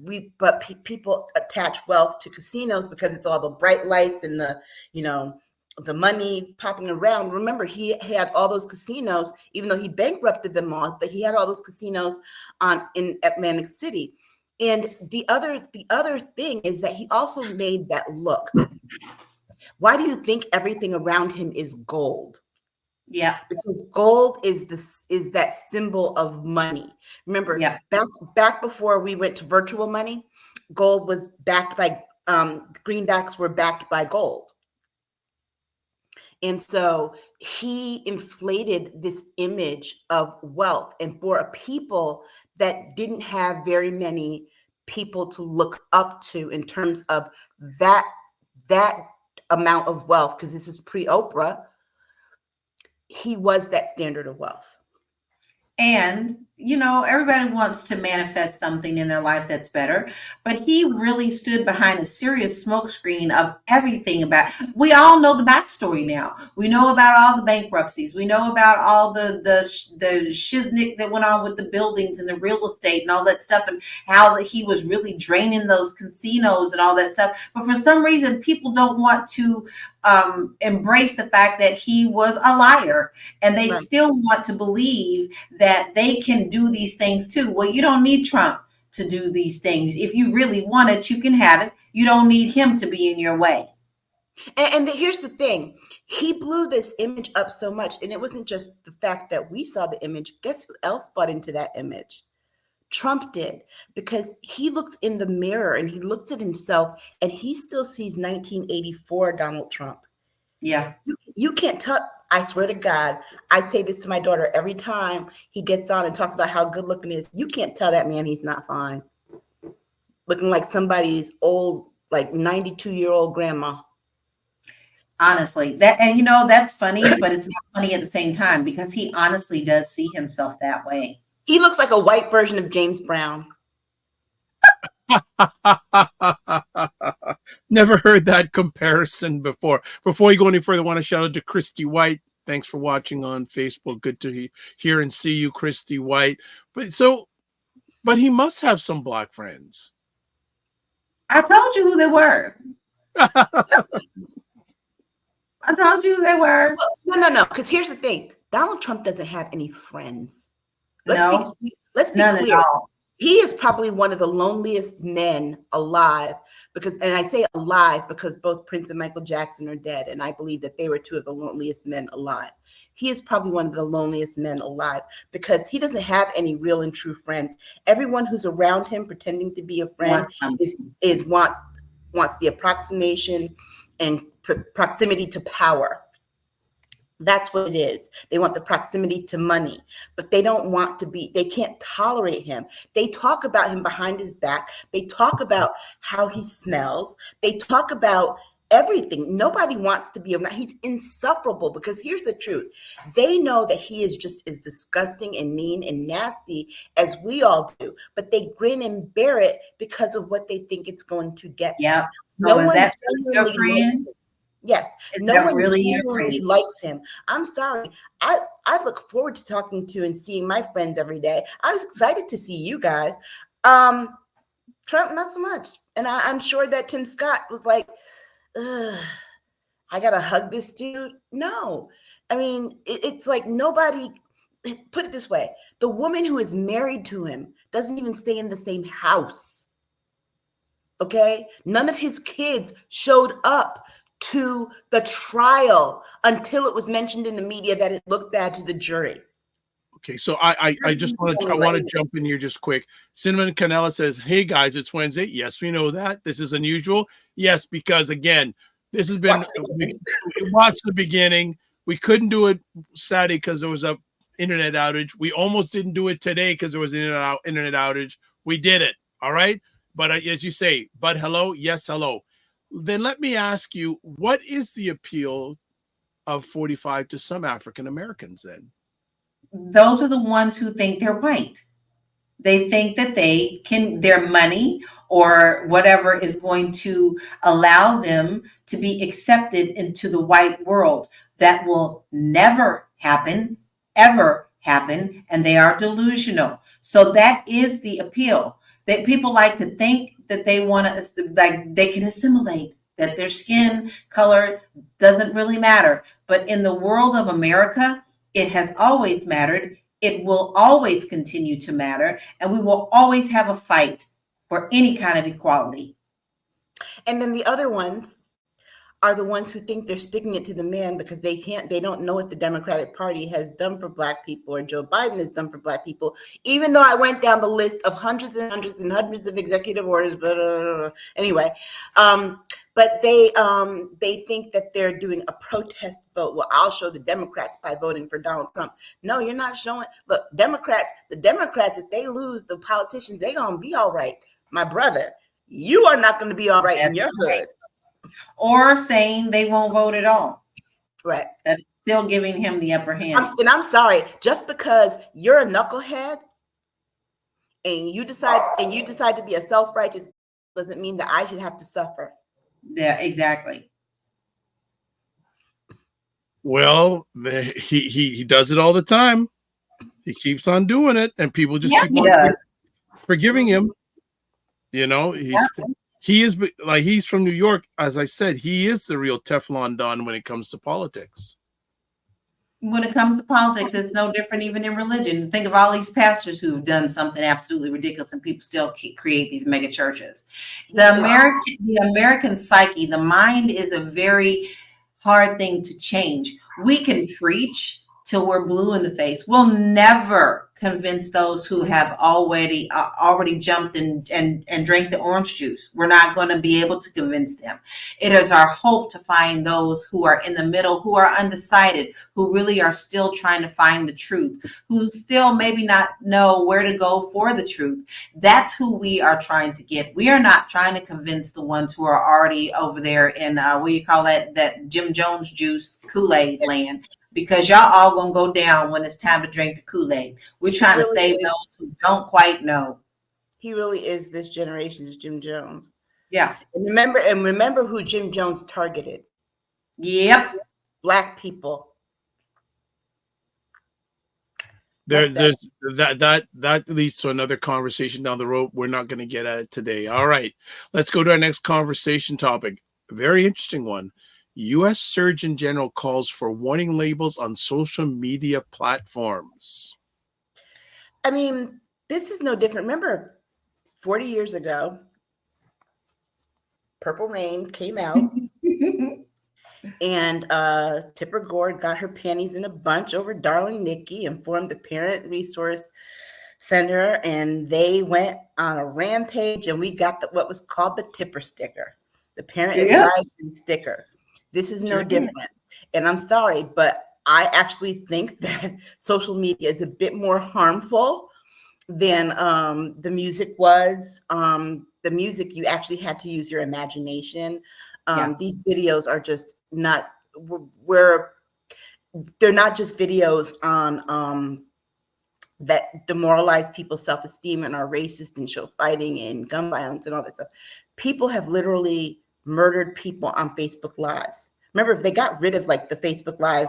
people attach wealth to casinos because it's all the bright lights and the money popping around. Remember, he had all those casinos, even though he bankrupted them all, but he had all those casinos in Atlantic City. And the other thing is that he also made that look. Why do you think everything around him is gold? Yeah, because gold is that symbol of money. Remember, back before we went to virtual money, gold was backed by greenbacks were backed by gold. And so he inflated this image of wealth, and for a people that didn't have very many people to look up to in terms of that amount of wealth, because this is pre-Oprah, he was that standard of wealth. And, you know, everybody wants to manifest something in their life that's better, but he really stood behind a serious smokescreen of everything about, we all know the backstory now. We know about all the bankruptcies. We know about all the shiznick that went on with the buildings and the real estate and all that stuff, and how he was really draining those casinos and all that stuff. But for some reason, people don't want to embrace the fact that he was a liar, and they still want to believe that they can do these things too. Well, you don't need Trump to do these things. If you really want it, you can have it. You don't need him to be in your way. And here's the thing. He blew this image up so much, and it wasn't just the fact that we saw the image. Guess who else bought into that image? Trump did, because he looks in the mirror and he looks at himself and he still sees 1984 Donald Trump. Yeah. You can't tell. I swear to God, I say this to my daughter every time he gets on and talks about how good looking he is. You can't tell that man he's not fine. Looking like somebody's old, like 92-year-old grandma. Honestly, that's funny, but it's not funny at the same time, because he honestly does see himself that way. He looks like a white version of James Brown. Never heard that comparison before. Before you go any further, I want to shout out to Christy White. Thanks for watching on Facebook. Good to hear and see you, Christy White. But he must have some Black friends. I told you who they were. I told you who they were. No. Because here's the thing: Donald Trump doesn't have any friends. Let's be clear. He is probably one of the loneliest men alive, and I say alive because both Prince and Michael Jackson are dead, and I believe that they were two of the loneliest men alive. He is probably one of the loneliest men alive because he doesn't have any real and true friends. Everyone who's around him pretending to be a friend wants the approximation and proximity to power. That's what it is. They want the proximity to money, but they don't want to be, they can't tolerate him. They talk about him behind his back. They talk about how he smells. They talk about everything. Nobody wants to be around. He's insufferable, because here's the truth. They know that he is just as disgusting and mean and nasty as we all do, but they grin and bear it because of what they think it's going to get. Yeah. No So is one that your genuinely likes friend? him. Yes. Is No that one really your genuinely friend? likes him. I'm sorry. I look forward to talking to and seeing my friends every day. I was excited to see you guys. Trump, not so much. And I'm sure that Tim Scott was like, ugh, I gotta hug this dude. No. I mean, it's like nobody, put it this way. The woman who is married to him doesn't even stay in the same house. Okay? None of his kids showed up to the trial until it was mentioned in the media that it looked bad to the jury. Okay, so I just want to jump in here just quick. Cinnamon Canella says, "Hey guys, it's Wednesday." Yes, we know that. This is unusual. Yes, because again, this has been we watched the beginning. We couldn't do it Saturday because there was a internet outage. We almost didn't do it today because there was an internet outage. We did it. All right, but as you say, but hello, yes, hello. Then let me ask you, what is the appeal of 45 to some African Americans then? Those are the ones who think they're white. They think that they can, their money or whatever is going to allow them to be accepted into the white world. That will never happen, ever happen, and they are delusional. So that is the appeal. That people like to think that they want to, like they can assimilate, that their skin color doesn't really matter. But in the world of America, it has always mattered. It will always continue to matter. And we will always have a fight for any kind of equality. And then the other ones are the ones who think they're sticking it to the man because they don't know what the Democratic Party has done for Black people or Joe Biden has done for Black people, even though I went down the list of hundreds and hundreds and hundreds of executive orders, anyway, but they think that they're doing a protest vote. Well, I'll show the Democrats by voting for Donald Trump. No, you're not showing. Look, the Democrats, if they lose, the politicians, they're going to be all right. My brother, you are not going to be all right in your hood. Or saying they won't vote at all. Right. That's still giving him the upper hand. I'm sorry, just because you're a knucklehead and you decide to be a self-righteous doesn't mean that I should have to suffer. Yeah, exactly. Well, he does it all the time. He keeps on doing it, and people just keep on forgiving him. You know, he is like, he's from New York. As I said, he is the real Teflon Don when it comes to politics. When it comes to politics, it's no different even in religion. Think of all these pastors who've done something absolutely ridiculous and people still create these mega churches. The American psyche, the mind is a very hard thing to change. We can preach till we're blue in the face. We'll never convince those who have already jumped and drank the orange juice. We're not going to be able to convince them. It is our hope to find those who are in the middle, who are undecided, who really are still trying to find the truth, who still maybe not know where to go for the truth. That's who we are trying to get. We are not trying to convince the ones who are already over there in what you call that Jim Jones juice Kool-Aid land. Because y'all all gonna go down when it's time to drink the Kool-Aid. We're trying to save those who don't quite know. He really is this generation's Jim Jones. Yeah. And remember who Jim Jones targeted. Yep. Black people. That leads to another conversation down the road. We're not going to get at it today. All right, let's go to our next conversation topic. A very interesting one. U.S. Surgeon General calls for warning labels on social media platforms. I mean, this is no different. Remember, 40 years ago, Purple Rain came out and Tipper Gore got her panties in a bunch over Darling Nikki and formed the Parent Resource Center, and they went on a rampage, and we got what was called the Tipper sticker. The parent advisory sticker. This is no different. And I'm sticker. This is no different. And I'm sorry, but I actually think that social media is a bit more harmful than the music was. The music, you actually had to use your imagination. These videos are just not, they're not just videos on that demoralize people's self-esteem and are racist and show fighting and gun violence and all that stuff. People have literally murdered people on Facebook Lives. Remember, if they got rid of like the Facebook Live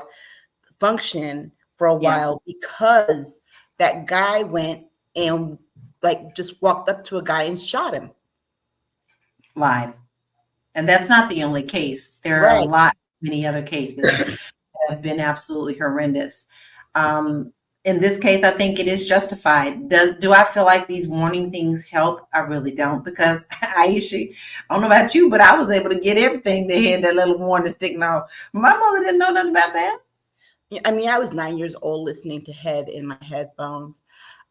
function for a while because that guy went and like just walked up to a guy and shot him live. And that's not the only case. There are many other cases that have been absolutely horrendous. In this case, I think it is justified. Do I feel like these warning things help? I really don't, because Aisha, I don't know about you, but I was able to get everything. They had that little warning sticking out. My mother didn't know nothing about that. I mean, I was 9 years old listening to Head in my headphones.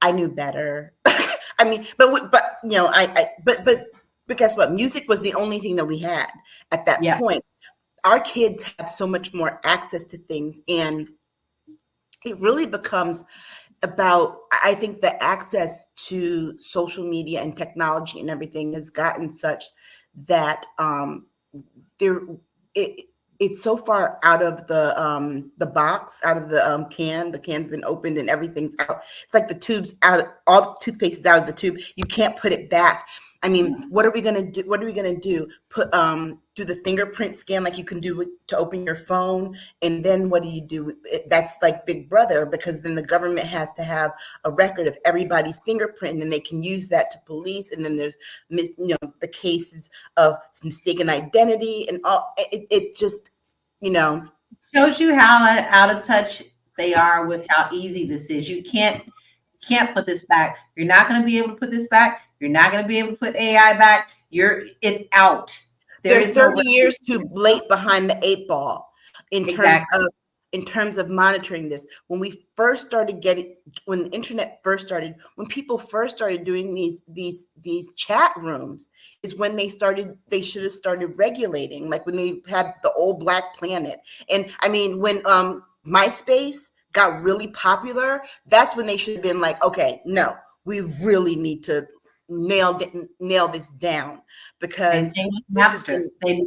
I knew better. I mean, but you know, but guess what? Music was the only thing that we had at that point. Our kids have so much more access to things, and it really becomes about, I think the access to social media and technology and everything has gotten such that it's so far out of the box, out of the can. The can's been opened and everything's out. It's like the tube's out, all toothpaste is out of the tube. You can't put it back. I mean, what are we gonna do? What are we gonna do? Put do the fingerprint scan like you can do to open your phone, and then what do you do? That's like Big Brother, because then the government has to have a record of everybody's fingerprint, and then they can use that to police. And then there's the cases of mistaken identity and all. It just shows you how out of touch they are with how easy this is. You can't put this back. You're not going to be able to put this back. You're not going to be able to put AI back. It's out. They're 30 years too late behind the 8 ball in terms of monitoring this. When we first started when the internet first started, when people first started doing these chat rooms, is when they should have started regulating, like when they had the old Black Planet. And I mean, when MySpace got really popular, that's when they should have been like, okay, no, we really need to nail this down, because they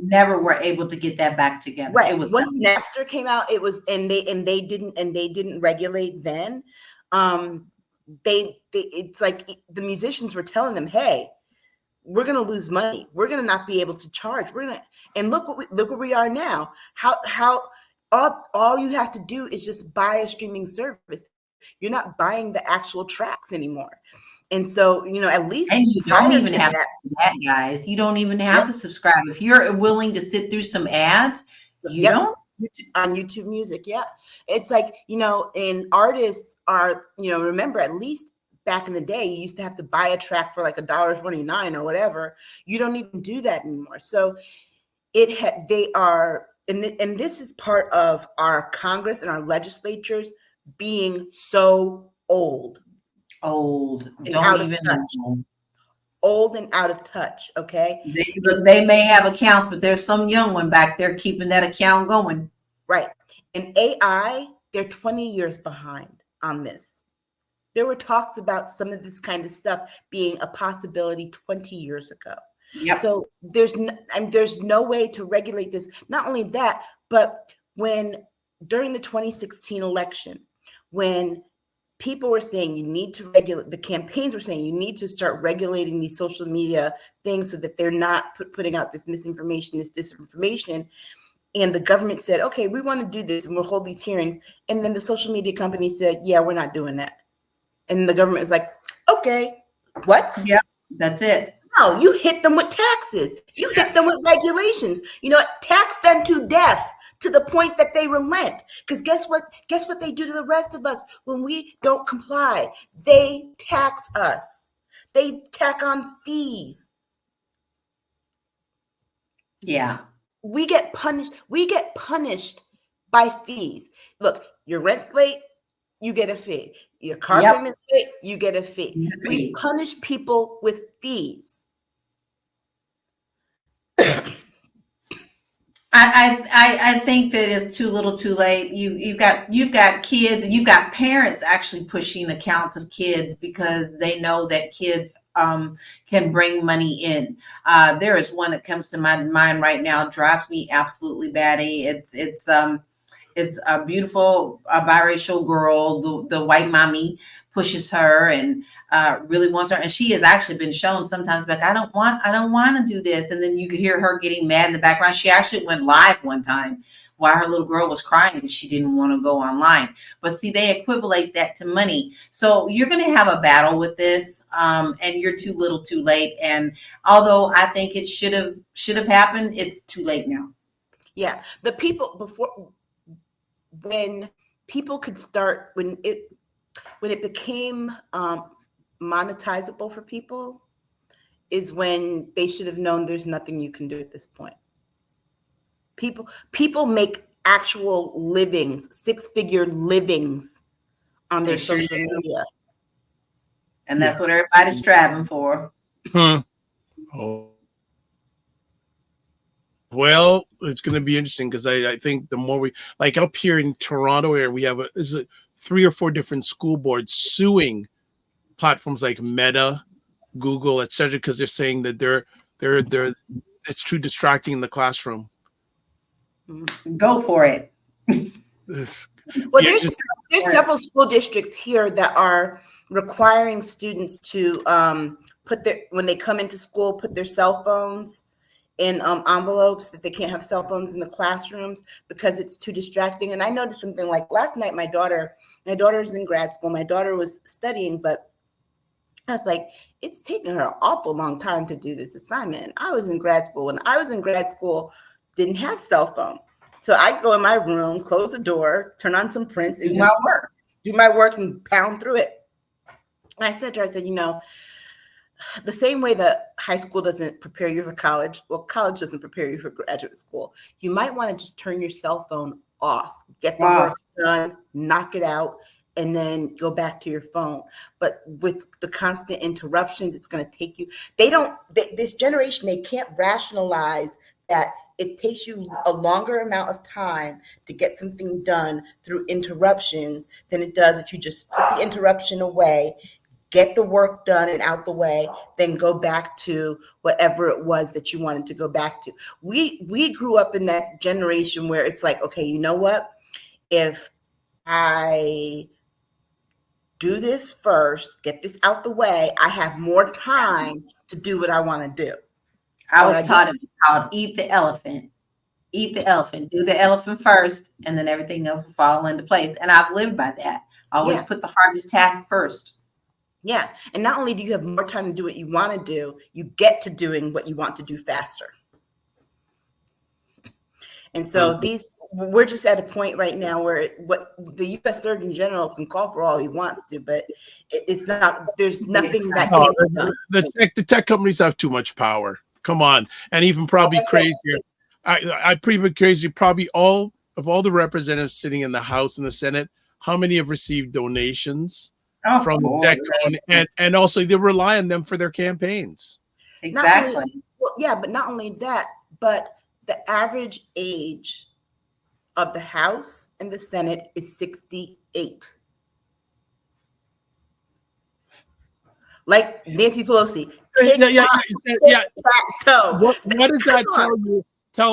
never were able to get that back together. Right. It was once Napster came out, it was and they didn't regulate then. It's like the musicians were telling them, hey, we're gonna lose money. We're gonna not be able to charge. And look where we are now. How all you have to do is just buy a streaming service. You're not buying the actual tracks anymore. And so, at least, and you don't even have to do that, guys. You don't even have to subscribe. If you're willing to sit through some ads, you don't. On YouTube Music, it's like, and artists are, remember, at least back in the day, you used to have to buy a track for like $1.29 or whatever. You don't even do that anymore. So they are, and this is part of our Congress and our legislatures being so old. Old and out of touch. Okay, they may have accounts, but there's some young one back there keeping that account going. Right. And AI, they're 20 years behind on this. There were talks about some of this kind of stuff being a possibility 20 years ago. So there's no way to regulate this. Not only that, but during the 2016 election, when people were saying you need to regulate, the campaigns were saying you need to start regulating these social media things so that they're not putting out this misinformation, this disinformation. And the government said, okay, we want to do this and we'll hold these hearings. And then the social media company said, yeah, we're not doing that. And the government was like, okay, what? Yeah, that's it. No, you hit them with taxes. You hit them with regulations. Tax them to death, to the point that they relent. Because guess what? Guess what they do to the rest of us when we don't comply? They tax us. They tack on fees. Yeah. We get punished. We get punished by fees. Look, your rent's late, you get a fee. Your car payment's late, you get a fee. We punish people with fees. I think that it's too little, too late. You've got kids, and you've got parents actually pushing accounts of kids because they know that kids can bring money in. There is one that comes to my mind right now, drives me absolutely batty. It's a beautiful biracial girl. The white mommy pushes her and really wants her, and she has actually been shown sometimes like, I don't want to do this, and then you can hear her getting mad in the background. She actually went live one time while her little girl was crying that she didn't want to go online. But see, they equivalent that to money. So you're going to have a battle with this, and you're too little, too late. And although I think it should have happened, it's too late now. Yeah, the people before, when people could start, when it became monetizable for people, is when they should have known there's nothing you can do at this point. People make actual livings, 6-figure livings on their social media. And that's what everybody's striving for. Oh. Well, it's going to be interesting because I think the more we, like up here in Toronto area, we have 3 or 4 different school boards suing platforms like Meta, Google, etc., because they're saying that they're it's too distracting in the classroom. Go for it. Well, there's several school districts here that are requiring students to when they come into school, put their cell phones in envelopes, that they can't have cell phones in the classrooms because it's too distracting. And I noticed something like last night, my daughter's in grad school. My daughter was studying, but I was like, it's taking her an awful long time to do this assignment. I was in grad school. When I was in grad school, didn't have cell phone. So I go in my room, close the door, turn on some prints, and do my work and pound through it. And I said to her, the same way that high school doesn't prepare you for college, well, college doesn't prepare you for graduate school. You might want to just turn your cell phone off, get the work done, knock it out, and then go back to your phone. But with the constant interruptions, it's going to take you. This generation, they can't rationalize that it takes you a longer amount of time to get something done through interruptions than it does if you just put the interruption away, get the work done and out the way, then go back to whatever it was that you wanted to go back to. We grew up in that generation where it's like, okay, you know what? If I do this first, get this out the way, I have more time to do what I want to do. I was taught it was called eat the elephant. Eat the elephant. Do the elephant first, and then everything else will fall into place. And I've lived by that. Always put the hardest task first. Yeah. And not only do you have more time to do what you want to do, you get to doing what you want to do faster. And so we're just at a point right now where what the U.S. Surgeon General can call for all he wants to, but it's not, there's nothing that can be done. The tech companies have too much power. Come on. And even probably crazier. I pretty crazy. Probably all the representatives sitting in the House and the Senate, how many have received donations from the tech company? And also they rely on them for their campaigns. Exactly. But not only that, but the average age of the House and the Senate is 68. Like Nancy Pelosi. What does that tell you?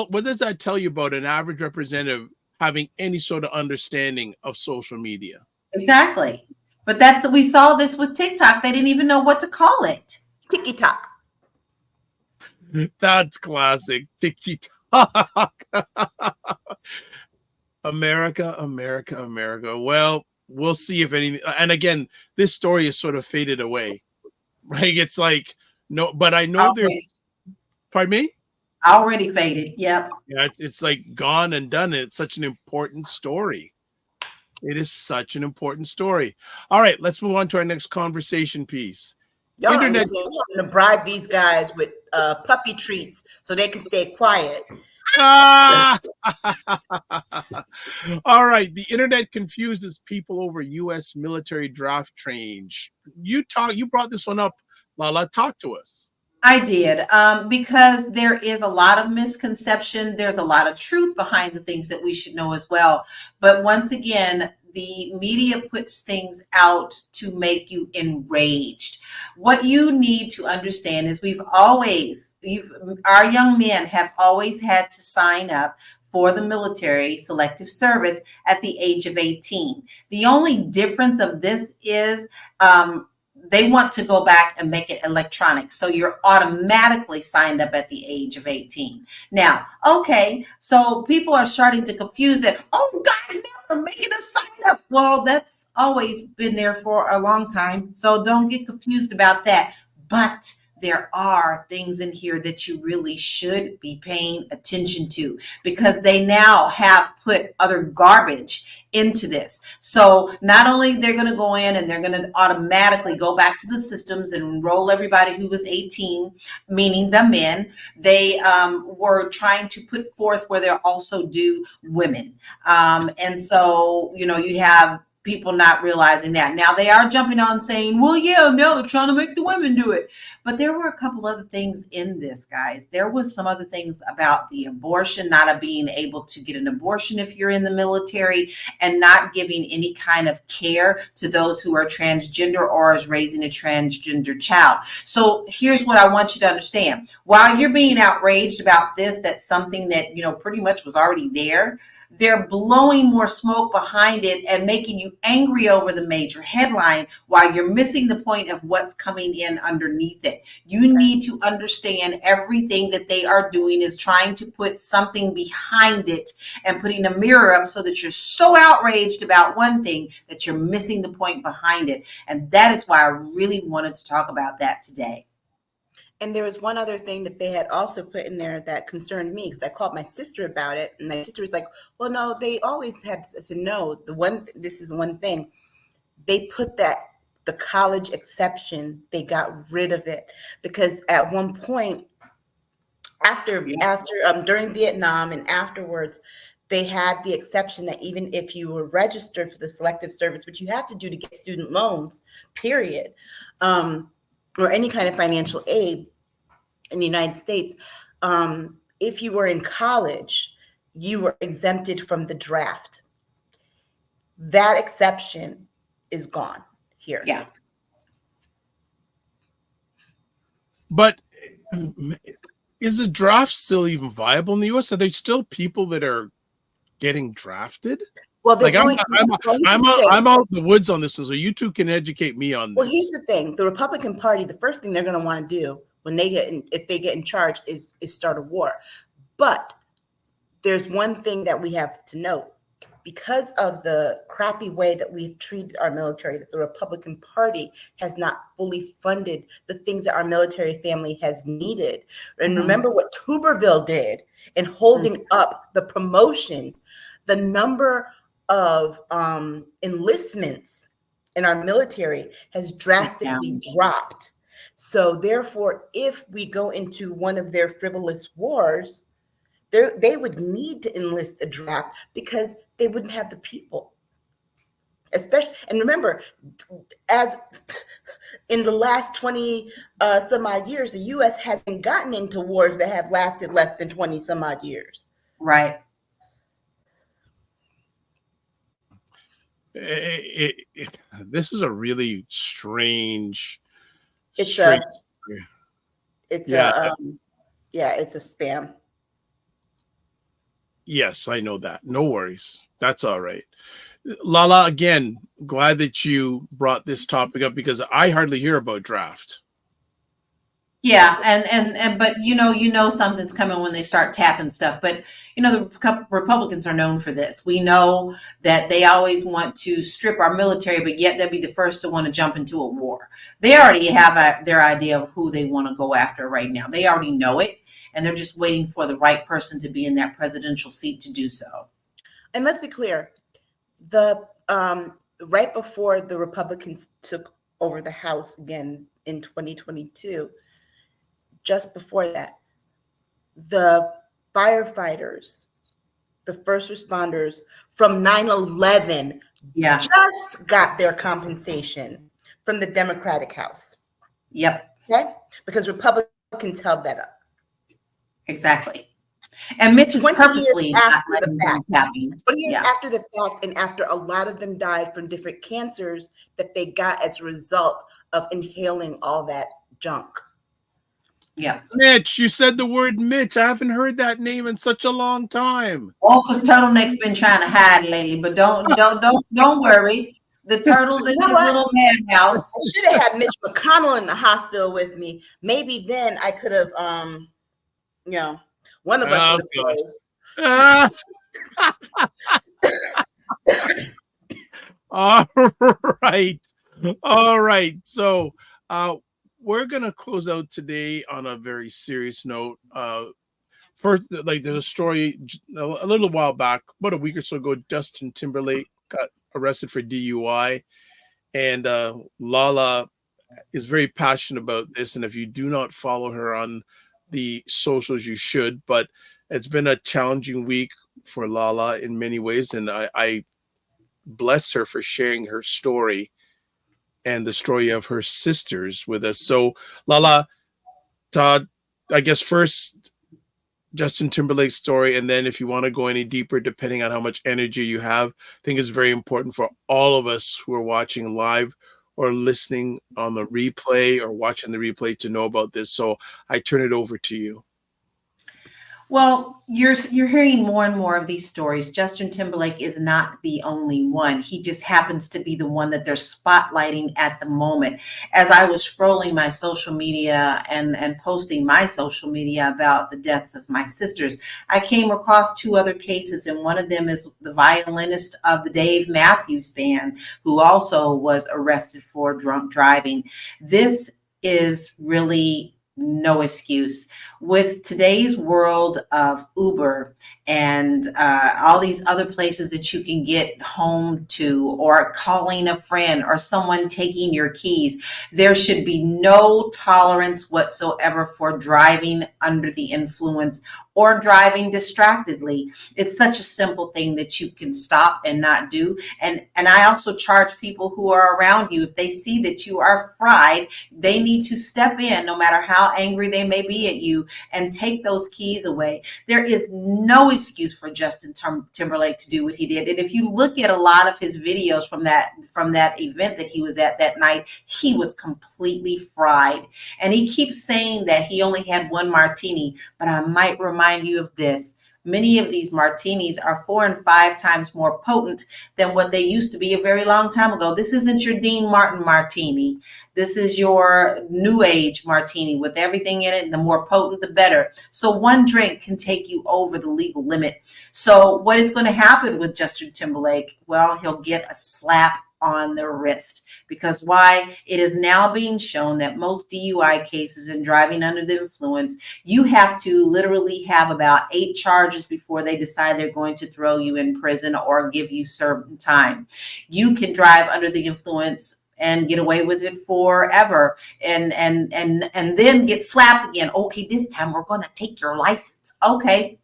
What does that tell you about an average representative having any sort of understanding of social media? Exactly. But we saw this with TikTok. They didn't even know what to call it. TikTok. That's classic. TikTok. America. Well, we'll see if anything. And again, this story is sort of faded away, right? It's like, no, but I know there's, pardon me? Already faded. Yep. Yeah, it's like gone and done. It's such an important story. It is such an important story. All right, let's move on to our next conversation piece. Y'all Internet to bribe these guys with puppy treats so they can stay quiet. All right, the internet confuses people over U.S. military draft change. You brought this one up, Lala. Talk to us. I did, because there is a lot of misconception. There's a lot of truth behind the things that we should know as well. But once again, the media puts things out to make you enraged. What you need to understand is our young men have always had to sign up for the military selective service at the age of 18. The only difference of this is they want to go back and make it electronic. So you're automatically signed up at the age of 18. Now, okay, so people are starting to confuse that. Oh God, now they're making us sign up. Well, that's always been there for a long time. So don't get confused about that. But there are things in here that you really should be paying attention to, because they now have put other garbage into this. So not only they're going to go in and they're going to automatically go back to the systems and enroll everybody who was 18, meaning the men, they were trying to put forth where they're also due women. And so, you have people not realizing that. Now they are jumping on saying, well, yeah, no, they're trying to make the women do it. But there were a couple other things in this, guys. There was some other things about the abortion, not being able to get an abortion if you're in the military, and not giving any kind of care to those who are transgender or is raising a transgender child. So here's what I want you to understand. While you're being outraged about this, that's something that, pretty much was already there. They're blowing more smoke behind it and making you angry over the major headline while you're missing the point of what's coming in underneath it. You need to understand everything that they are doing is trying to put something behind it and putting a mirror up so that you're so outraged about one thing that you're missing the point behind it. And that is why I really wanted to talk about that today. And there was one other thing that they had also put in there that concerned me, because I called my sister about it, and my sister was like, well, no, they always had this. I said, no, this is one thing. They put the college exception, they got rid of it, because at one point after during Vietnam and afterwards, they had the exception that even if you were registered for the selective service, which you have to do to get student loans, period, or any kind of financial aid in the United States, if you were in college, you were exempted from the draft. That exception is gone here. Yeah. But is the draft still even viable in the U.S.? Are there still people that are getting drafted? Well, I'm out in the woods on this, so you two can educate me on this. Well, here's the thing: the Republican Party, the first thing they're going to want to do when if they get in charge, is start a war. But there's one thing that we have to note: because of the crappy way that we've treated our military, that the Republican Party has not fully funded the things that our military family has needed. And remember what Tuberville did in holding up the promotions. The number of enlistments in our military has drastically dropped. So therefore, if we go into one of their frivolous wars, they would need to enlist a draft because they wouldn't have the people. Especially, and remember, as in the last 20 some odd years, the U.S. hasn't gotten into wars that have lasted less than 20 some odd years. Right. This is a really strange. It's a spam. Yes, I know that. No worries. That's all right. Lala, again, glad that you brought this topic up because I hardly hear about draft. Yeah, and but you know something's coming when they start tapping stuff. But the Republicans are known for this. We know that they always want to strip our military, but yet they'll be the first to want to jump into a war. They already have their idea of who they want to go after right now. They already know it, and they're just waiting for the right person to be in that presidential seat to do so. And let's be clear, the right before the Republicans took over the House again in 2022. Just before that, the firefighters, the first responders from 9/11 just got their compensation from the Democratic House. Yep. Okay? Because Republicans can tell better. Exactly. And Mitch is purposely not letting them happen. 20 years after the fact, and after a lot of them died from different cancers that they got as a result of inhaling all that junk. Yeah. Mitch, you said the word Mitch. I haven't heard that name in such a long time. Oh, because Turtleneck's been trying to hide lately, but don't worry. The turtle's in his little madhouse. I should have had Mitch McConnell in the hospital with me. Maybe then I could have, one of us would have All right. So we're gonna close out today on a very serious note. First, like there's a story a little while back, about a week or so ago, Justin Timberlake got arrested for DUI, and Lala is very passionate about this. And if you do not follow her on the socials, you should. But it's been a challenging week for Lala in many ways, and I bless her for sharing her story and the story of her sisters with us. So, Lala, Todd, I guess first Justin Timberlake's story, and then if you want to go any deeper, depending on how much energy you have, I think it's very important for all of us who are watching live or listening on the replay or watching the replay to know about this. So I turn it over to you. Well, you're hearing more and more of these stories. Justin Timberlake is not the only one. He just happens to be the one that they're spotlighting at the moment. As I was scrolling my social media and posting my social media about the deaths of my sisters, I came across two other cases, and one of them is the violinist of the Dave Matthews Band, who also was arrested for drunk driving. This is really no excuse. With today's world of Uber and all these other places that you can get home to, or calling a friend or someone taking your keys, there should be no tolerance whatsoever for driving under the influence or driving distractedly. It's such a simple thing that you can stop and not do. And I also charge people who are around you, if they see that you are fried, they need to step in, no matter how angry they may be at you, and take those keys away. There is no excuse for Justin Timberlake to do what he did. And if you look at a lot of his videos from that event that he was at that night, he was completely fried. And he keeps saying that he only had one martini, but I might remind you of this. Many of these martinis are 4 and 5 times more potent than what they used to be a very long time ago. This isn't your Dean Martin martini. This is your new age martini with everything in it. And the more potent, the better. So one drink can take you over the legal limit. So what is going to happen with Justin Timberlake? Well, he'll get a slap on the wrist. Because why? It is now being shown that most DUI cases and driving under the influence, you have to literally have about 8 charges before they decide they're going to throw you in prison or give you certain time. You can drive under the influence and get away with it forever, and then get slapped again. Okay, this time we're going to take your license. Okay.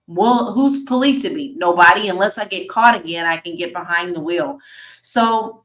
Well, who's policing me? Nobody. Unless I get caught again, I can get behind the wheel. So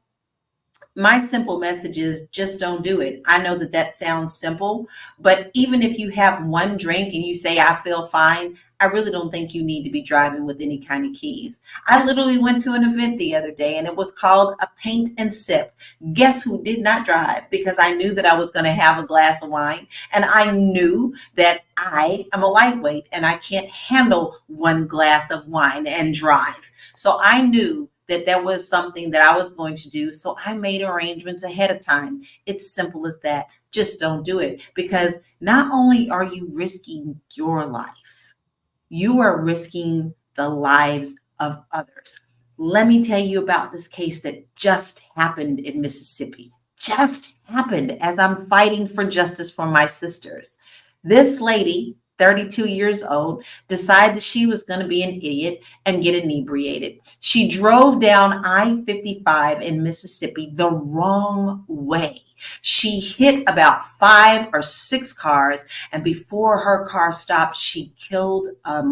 my simple message is just don't do it. I know that that sounds simple, but even if you have one drink and you say, I feel fine, I really don't think you need to be driving with any kind of keys. I literally went to an event the other day and it was called a paint and sip. Guess who did not drive? Because I knew that I was going to have a glass of wine, and I knew that I am a lightweight and I can't handle one glass of wine and drive. So I knew that there was something that I was going to do. So I made arrangements ahead of time. It's simple as that. Just don't do it, because not only are you risking your life, you are risking the lives of others. Let me tell you about this case that just happened in Mississippi. Just happened as I'm fighting for justice for my sisters. This lady, 32 years old, decided that she was going to be an idiot and get inebriated. She drove down I-55 in Mississippi the wrong way. She hit about 5 or 6 cars, and before her car stopped, she killed a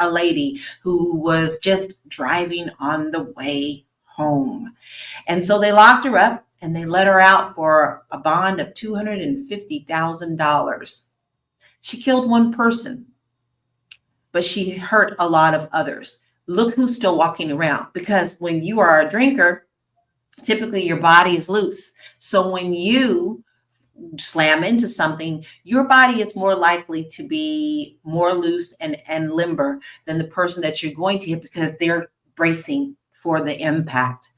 lady who was just driving on the way home. And so they locked her up and they let her out for a bond of $250,000. She killed one person, but she hurt a lot of others. Look who's still walking around, because when you are a drinker, typically your body is loose. So when you slam into something, your body is more likely to be more loose and limber than the person that you're going to hit, because they're bracing for the impact.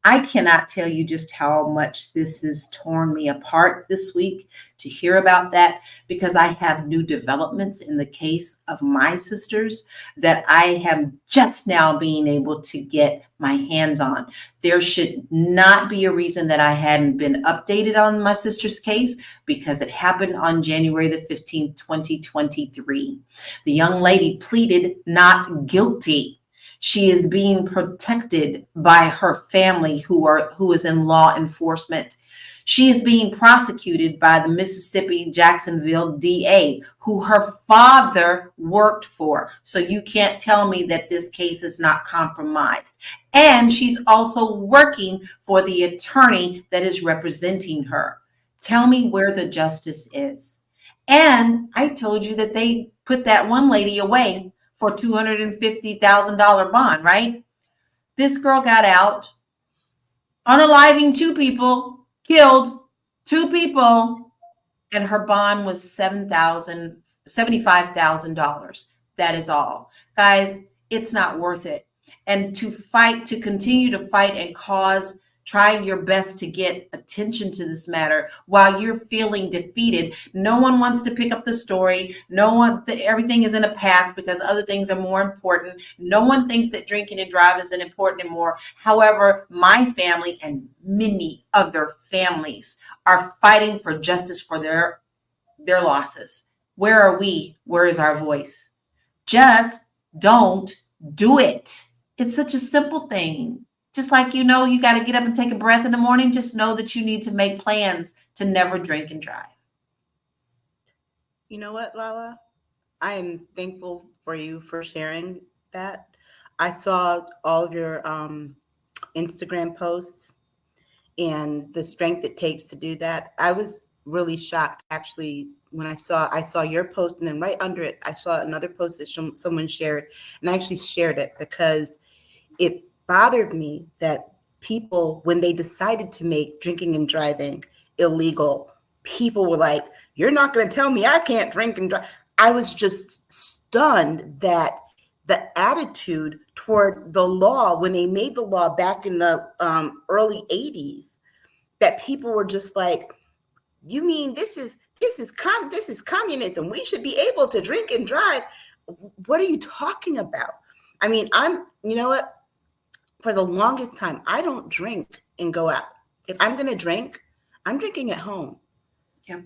I cannot tell you just how much this has torn me apart this week to hear about that, because I have new developments in the case of my sisters that I am just now being able to get my hands on. There should not be a reason that I hadn't been updated on my sister's case, because it happened on January the 15th, 2023. The young lady pleaded not guilty. She is being protected by her family who is in law enforcement. She is being prosecuted by the Mississippi Jacksonville DA, who her father worked for. So you can't tell me that this case is not compromised. And she's also working for the attorney that is representing her. Tell me where the justice is. And I told you that they put that one lady away for $250,000 bond, right? This girl got out, unaliving 2 people, killed 2 people, and her bond was $75,000. That is all. Guys, it's not worth it. And to continue to fight and try your best to get attention to this matter while you're feeling defeated. No one wants to pick up the story. Everything is in the past because other things are more important. No one thinks that drinking and driving isn't important anymore. However, my family and many other families are fighting for justice for their losses. Where are we? Where is our voice? Just don't do it. It's such a simple thing. Just like, you got to get up and take a breath in the morning. Just know that you need to make plans to never drink and drive. You know what, Lala? I am thankful for you for sharing that. I saw all of your Instagram posts and the strength it takes to do that. I was really shocked, actually, when I saw your post, and then right under it, I saw another post that someone shared, and I actually shared it because it bothered me that people, when they decided to make drinking and driving illegal, people were like, you're not going to tell me I can't drink and drive. I was just stunned that the attitude toward the law, when they made the law back in the early 80s, that people were just like, you mean this is communism? We should be able to drink and drive. What are you talking about? I mean, you know what? For the longest time, I don't drink and go out. If I'm going to drink, I'm drinking at home. Yeah.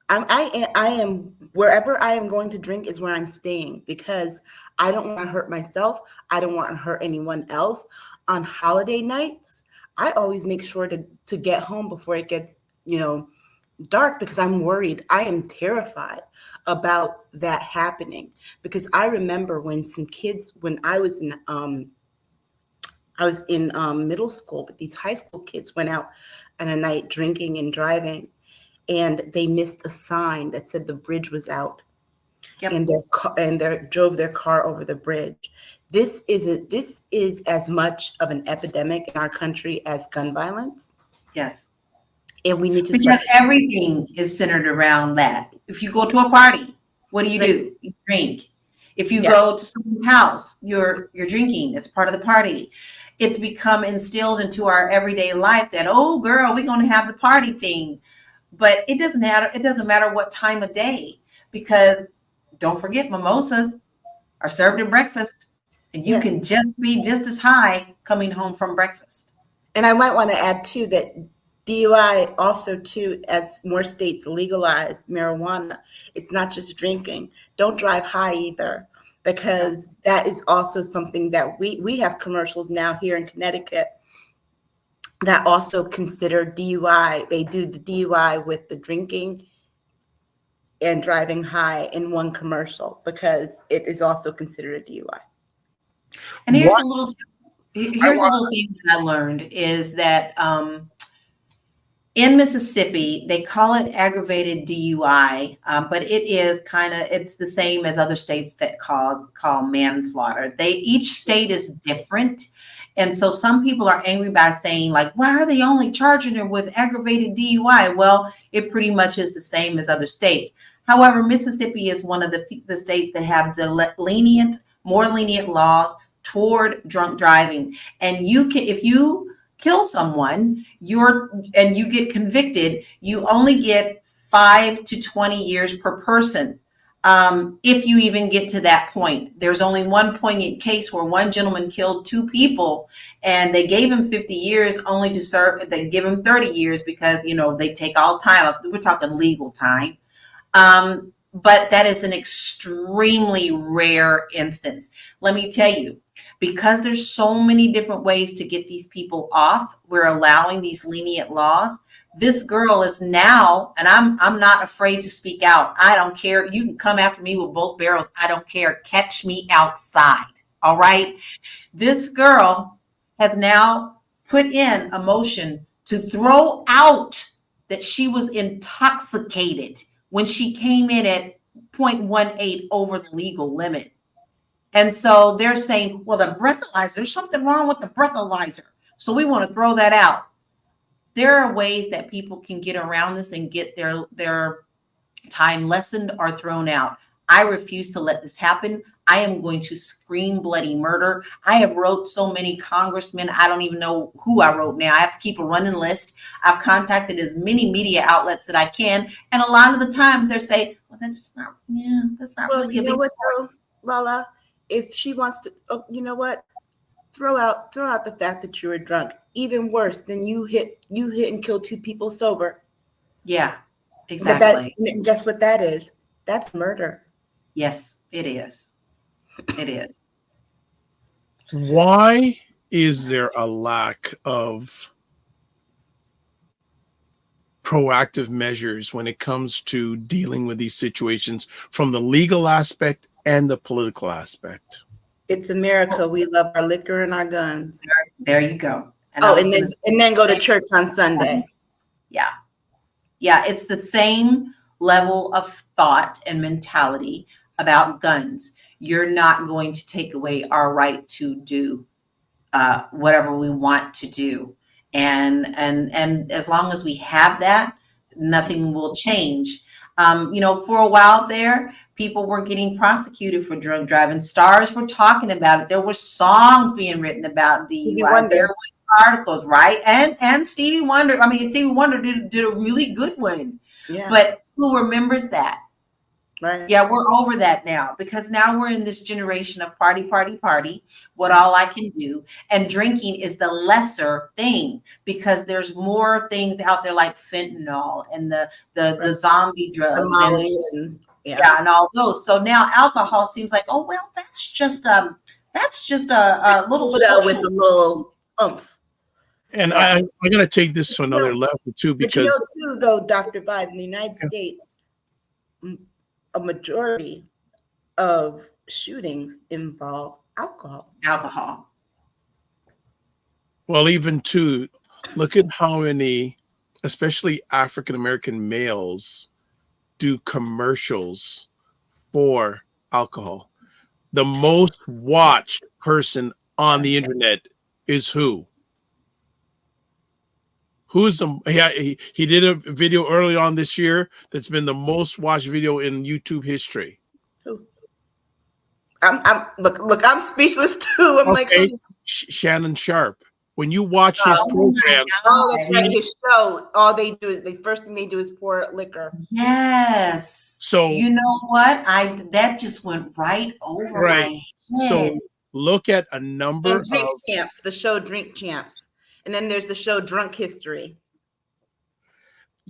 I am wherever I am going to drink is where I'm staying, because I don't want to hurt myself. I don't want to hurt anyone else. On holiday nights, I always make sure to get home before it gets, dark, because I'm worried. I am terrified about that happening, because I remember when some kids, when I was in middle school, but these high school kids went out on a night drinking and driving, and they missed a sign that said the bridge was out. Yep. And they drove their car over the bridge. This is as much of an epidemic in our country as gun violence. Yes. And we need to because everything is centered around that. If you go to a party, what do? You drink. If you go to someone's house, you're drinking. It's part of the party. It's become instilled into our everyday life that, oh girl, we're going to have the party thing. But it doesn't matter. It doesn't matter what time of day, because don't forget, mimosas are served at breakfast, and you can just be just as high coming home from breakfast. And I might want to add too that DUI also too, as more states legalize marijuana, it's not just drinking. Don't drive high either, because that is also something that we have commercials now here in Connecticut that also consider DUI. They do the DUI with the drinking and driving high in one commercial, because it is also considered a DUI. And here's a little thing that I learned is that In Mississippi, they call it aggravated DUI, but it's the same as other states that call manslaughter. Each state is different. And so some people are angry by saying, like, why are they only charging her with aggravated DUI? Well, it pretty much is the same as other states. However, Mississippi is one of the states that have the more lenient laws toward drunk driving. And if you kill someone, and you get convicted, you only get 5 to 20 years per person. If you even get to that point. There's only one poignant case where one gentleman killed 2 people and they gave him 50 years only to serve. They give him 30 years because, they take all time. We're talking legal time. But that is an extremely rare instance. Let me tell you, because there's so many different ways to get these people off, we're allowing these lenient laws. This girl is now, and I'm not afraid to speak out. I don't care. You can come after me with both barrels. I don't care. Catch me outside. All right. This girl has now put in a motion to throw out that she was intoxicated when she came in at 0.18 over the legal limit. And so they're saying, well, the breathalyzer, there's something wrong with the breathalyzer. So we want to throw that out. There are ways that people can get around this and get their time lessened or thrown out. I refuse to let this happen. I am going to scream bloody murder. I have wrote so many congressmen. I don't even know who I wrote now. I have to keep a running list. I've contacted as many media outlets that I can. And a lot of the times they're saying, well, that's not really a big story. Lala, if she wants to, you know what? Throw out the fact that you were drunk. Even worse than you hit and killed 2 people sober. Yeah, exactly. But guess what that is? That's murder. Yes, it is. It is. Why is there a lack of proactive measures when it comes to dealing with these situations from the legal aspect and the political aspect? It's America. We love our liquor and our guns. There you go. And then go to church on Sunday. Yeah. Yeah, it's the same level of thought and mentality about guns. You're not going to take away our right to do whatever we want to do. And as long as we have that, nothing will change. For a while there, people were getting prosecuted for drunk driving. Stars were talking about it. There were songs being written about DUI. There were articles, right? And Stevie Wonder. Stevie Wonder did a really good one. Yeah. But who remembers that? Right. Yeah, we're over that now because now we're in this generation of party, what all I can do. And drinking is the lesser thing because there's more things out there like fentanyl and the zombie drugs and all those. So now alcohol seems like, oh, well, that's just a little with a little oomph. And I'm going to take this to another level too, because too, though, Dr. Vibe, in the United States, a majority of shootings involve alcohol. Well, even too, look at how many, especially African-American males, do commercials for alcohol. The most watched person on the internet is who? He did a video early on this year that's been the most watched video in YouTube history. Who? I'm speechless too. I'm like Shannon Sharp. When you watch his program, that's right. His show. All they do is the first thing they do is pour liquor. Yes. So you know what? That just went right over my head. So look at a number and Drink Champs. The show Drink Champs. And then there's the show Drunk History.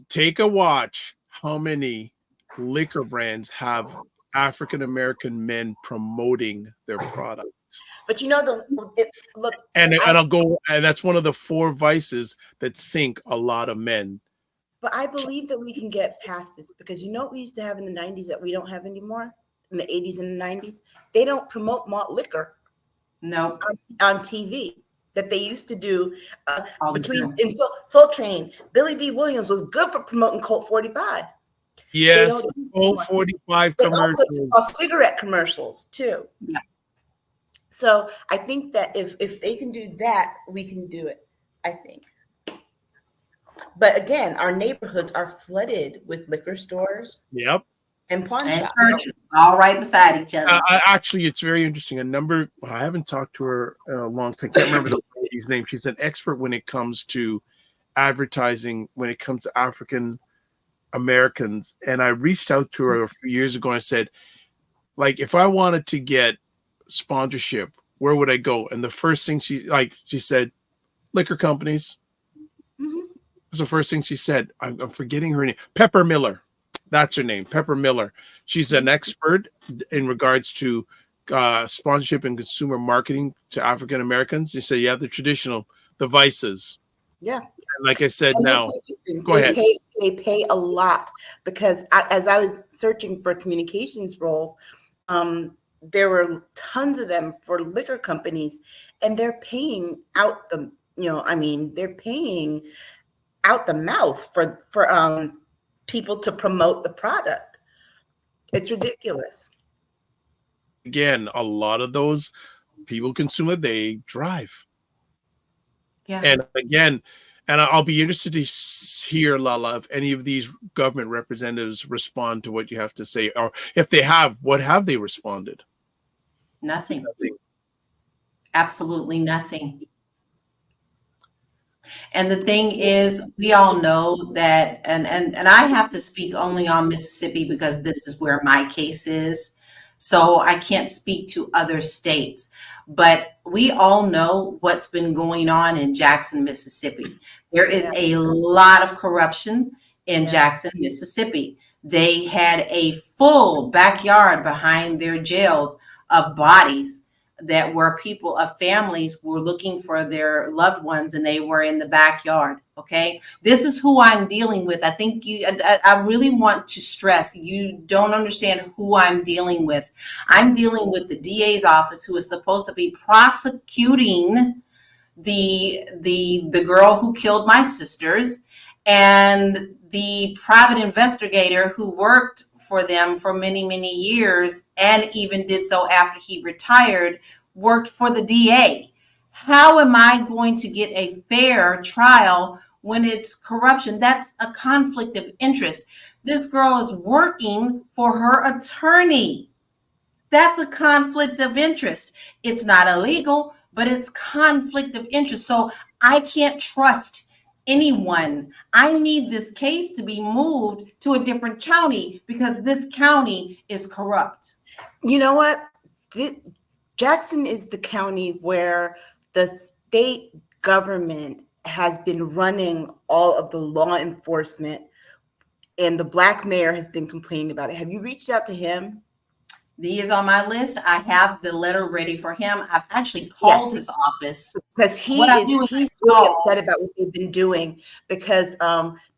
Take a watch. How many liquor brands have African-American men promoting their product? But and that's one of the 4 vices that sink a lot of men. But I believe that we can get past this because you know what we used to have in the 90s that we don't have anymore? In the 80s and the 90s? They don't promote malt liquor. No. On TV. that they used to do between in Soul Train. Billy D. Williams was good for promoting Colt 45. Yes, Colt 45 commercials. They also off cigarette commercials too. Yeah. So I think that if they can do that, we can do it. I think. But again, our neighborhoods are flooded with liquor stores. Yep. And pawn shops. Churches, all right beside each other. Actually, it's very interesting. I haven't talked to her in a long time. I can't remember the lady's name. She's an expert when it comes to advertising, when it comes to African Americans. And I reached out to her a few years ago and I said, like, if I wanted to get sponsorship, where would I go? And the first thing she said, liquor companies. Mm-hmm. That's the first thing she said. I'm forgetting her name. Pepper Miller. That's her name, Pepper Miller. She's an expert in regards to sponsorship and consumer marketing to African Americans. They say, yeah, the traditional, the vices. Yeah. And like I said, now, go ahead. They pay a lot because as I was searching for communications roles, there were tons of them for liquor companies, and they're paying out the, they're paying out the mouth for people to promote the product. It's ridiculous. Again, a lot of those people consume it, they drive. Yeah. And again, and I'll be interested to hear, Lala, if any of these government representatives respond to what you have to say, or if they have, what have they responded? Nothing. Absolutely nothing. And the thing is, we all know that, and I have to speak only on Mississippi because this is where my case is. So I can't speak to other states, but we all know what's been going on in Jackson, Mississippi. There is a lot of corruption in Jackson, Mississippi. They had a full backyard behind their jails of bodies that were people of families were looking for their loved ones, and they were in the backyard. Okay. This is who I'm dealing with. I think I really want to stress, you don't understand who I'm dealing with. I'm dealing with the DA's office, who is supposed to be prosecuting the girl who killed my sisters, and the private investigator who worked for them for many, many years, and even did so after he retired, worked for the DA. How am I going to get a fair trial when it's corruption? That's a conflict of interest. This girl is working for her attorney. That's a conflict of interest. It's not illegal, but it's conflict of interest. So I can't trust anyone. I need this case to be moved to a different county because this county is corrupt. You know what? Jackson is the county where the state government has been running all of the law enforcement, and the black mayor has been complaining about it. Have you reached out to him? He is on my list. I have the letter ready for him. I've actually called his office because he's really upset about what they've been doing because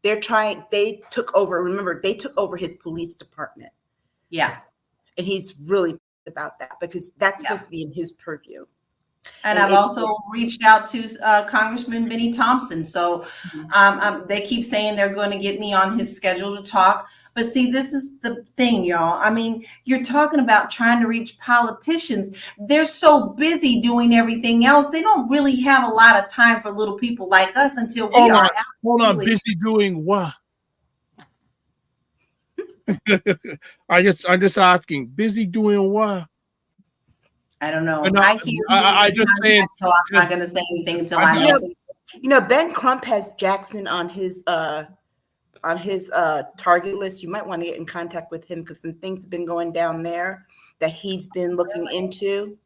they took over. Remember, they took over his police department. Yeah. And he's really about that because that's supposed to be in his purview. And I've also reached out to Congressman Benny Thompson. So they keep saying they're going to get me on his schedule to talk. But see, this is the thing, y'all. I mean, you're talking about trying to reach politicians. They're so busy doing everything else. They don't really have a lot of time for little people like us until we are. Hold on, busy doing what? I'm just asking, busy doing what? I don't know. I just saying. So I'm not going to say anything until I know. You know, Ben Crump has Jackson on his target list. You might want to get in contact with him because some things have been going down there that he's been looking into.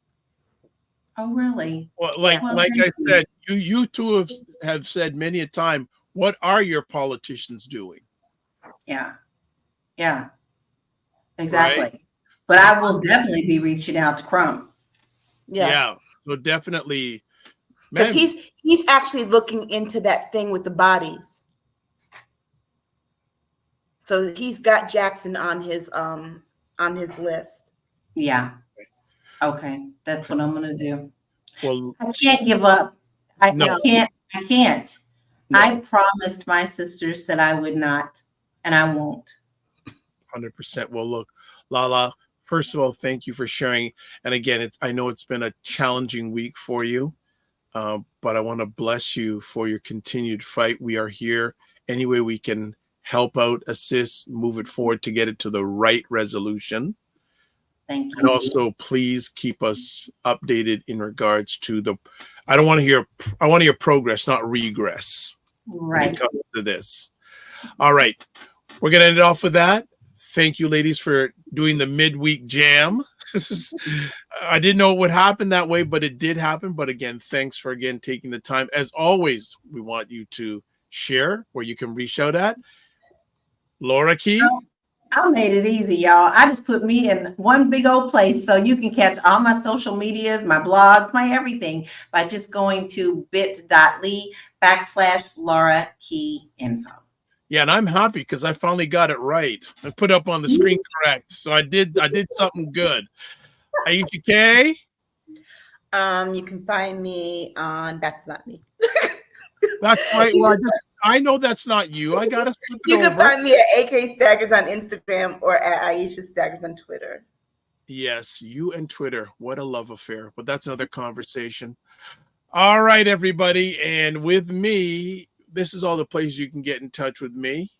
Oh, really? Well, like I said, you two have said many a time, what are your politicians doing? Yeah, exactly. Right? But I will definitely be reaching out to Crump. Yeah. So definitely, because he's actually looking into that thing with the bodies. So he's got Jackson on his list. Yeah. Okay, that's what I'm gonna do. Well, I can't give up. I can't. No. I promised my sisters that I would not, and I won't. 100%. Well, look, Lala, first of all, thank you for sharing. And again, I know it's been a challenging week for you, but I want to bless you for your continued fight. We are here any way we can help out, assist, move it forward to get it to the right resolution. Thank you. And also, please keep us updated in regards to I want to hear progress, not regress. Right. When it comes to this. All right. We're going to end it off with that. Thank you, ladies, for doing the midweek jam. I didn't know it would happen that way, but it did happen. But again, thanks for taking the time. As always, we want you to share where you can reach out at. Laura Key. I made it easy, y'all. I just put me in one big old place so you can catch all my social medias, my blogs, my everything by just going to bit.ly/Laura Key Info. Yeah, and I'm happy because I finally got it right. I put up on the screen correct. So I did something good. Aisha K. You can find me on That's Not Me. That's right. Well, I know that's not you. I got to. You can find me at AK Staggers on Instagram or at Aisha Staggers on Twitter. Yes, you and Twitter. What a love affair. But that's another conversation. All right, everybody. And with me, this is all the places you can get in touch with me.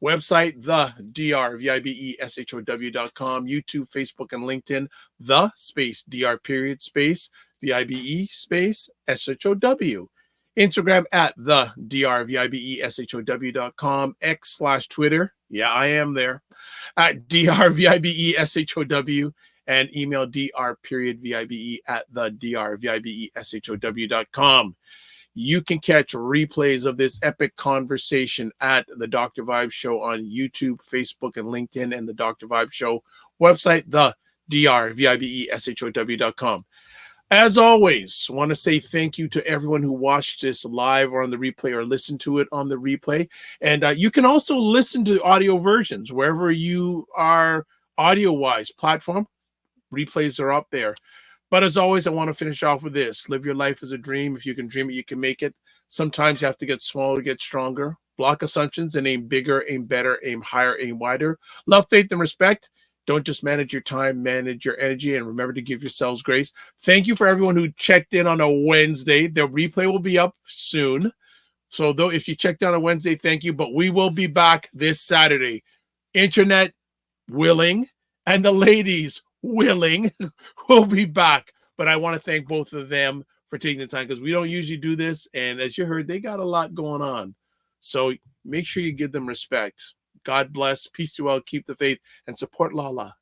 Website, thedrvibeshow.com. YouTube, Facebook, and LinkedIn, the_DRPeriod_VIBE_SHOW. Instagram at thedrvibeshow.com. X/Twitter. Yeah, I am there. At drvibeshow. And email dr.vibe@thedrvibeshow.com. You can catch replays of this epic conversation at the Dr. Vibe Show on YouTube, Facebook, and LinkedIn, and the Dr. Vibe Show website, thedrvibeshow.com. As always, I want to say thank you to everyone who watched this live or on the replay or listened to it on the replay. And you can also listen to audio versions wherever you are audio-wise platform. Replays are up there. But as always, I want to finish off with this. Live your life as a dream. If you can dream it, you can make it. Sometimes you have to get smaller to get stronger. Block assumptions and aim bigger, aim better, aim higher, aim wider. Love, faith, and respect. Don't just manage your time, manage your energy, and remember to give yourselves grace. Thank you for everyone who checked in on a Wednesday. The replay will be up soon. So though if you checked out on Wednesday, thank you. But we will be back this Saturday. Internet willing and the ladies willing will be back. But I want to thank both of them for taking the time because we don't usually do this. And as you heard, they got a lot going on. So make sure you give them respect. God bless. Peace to you all. Keep the faith and support Lala.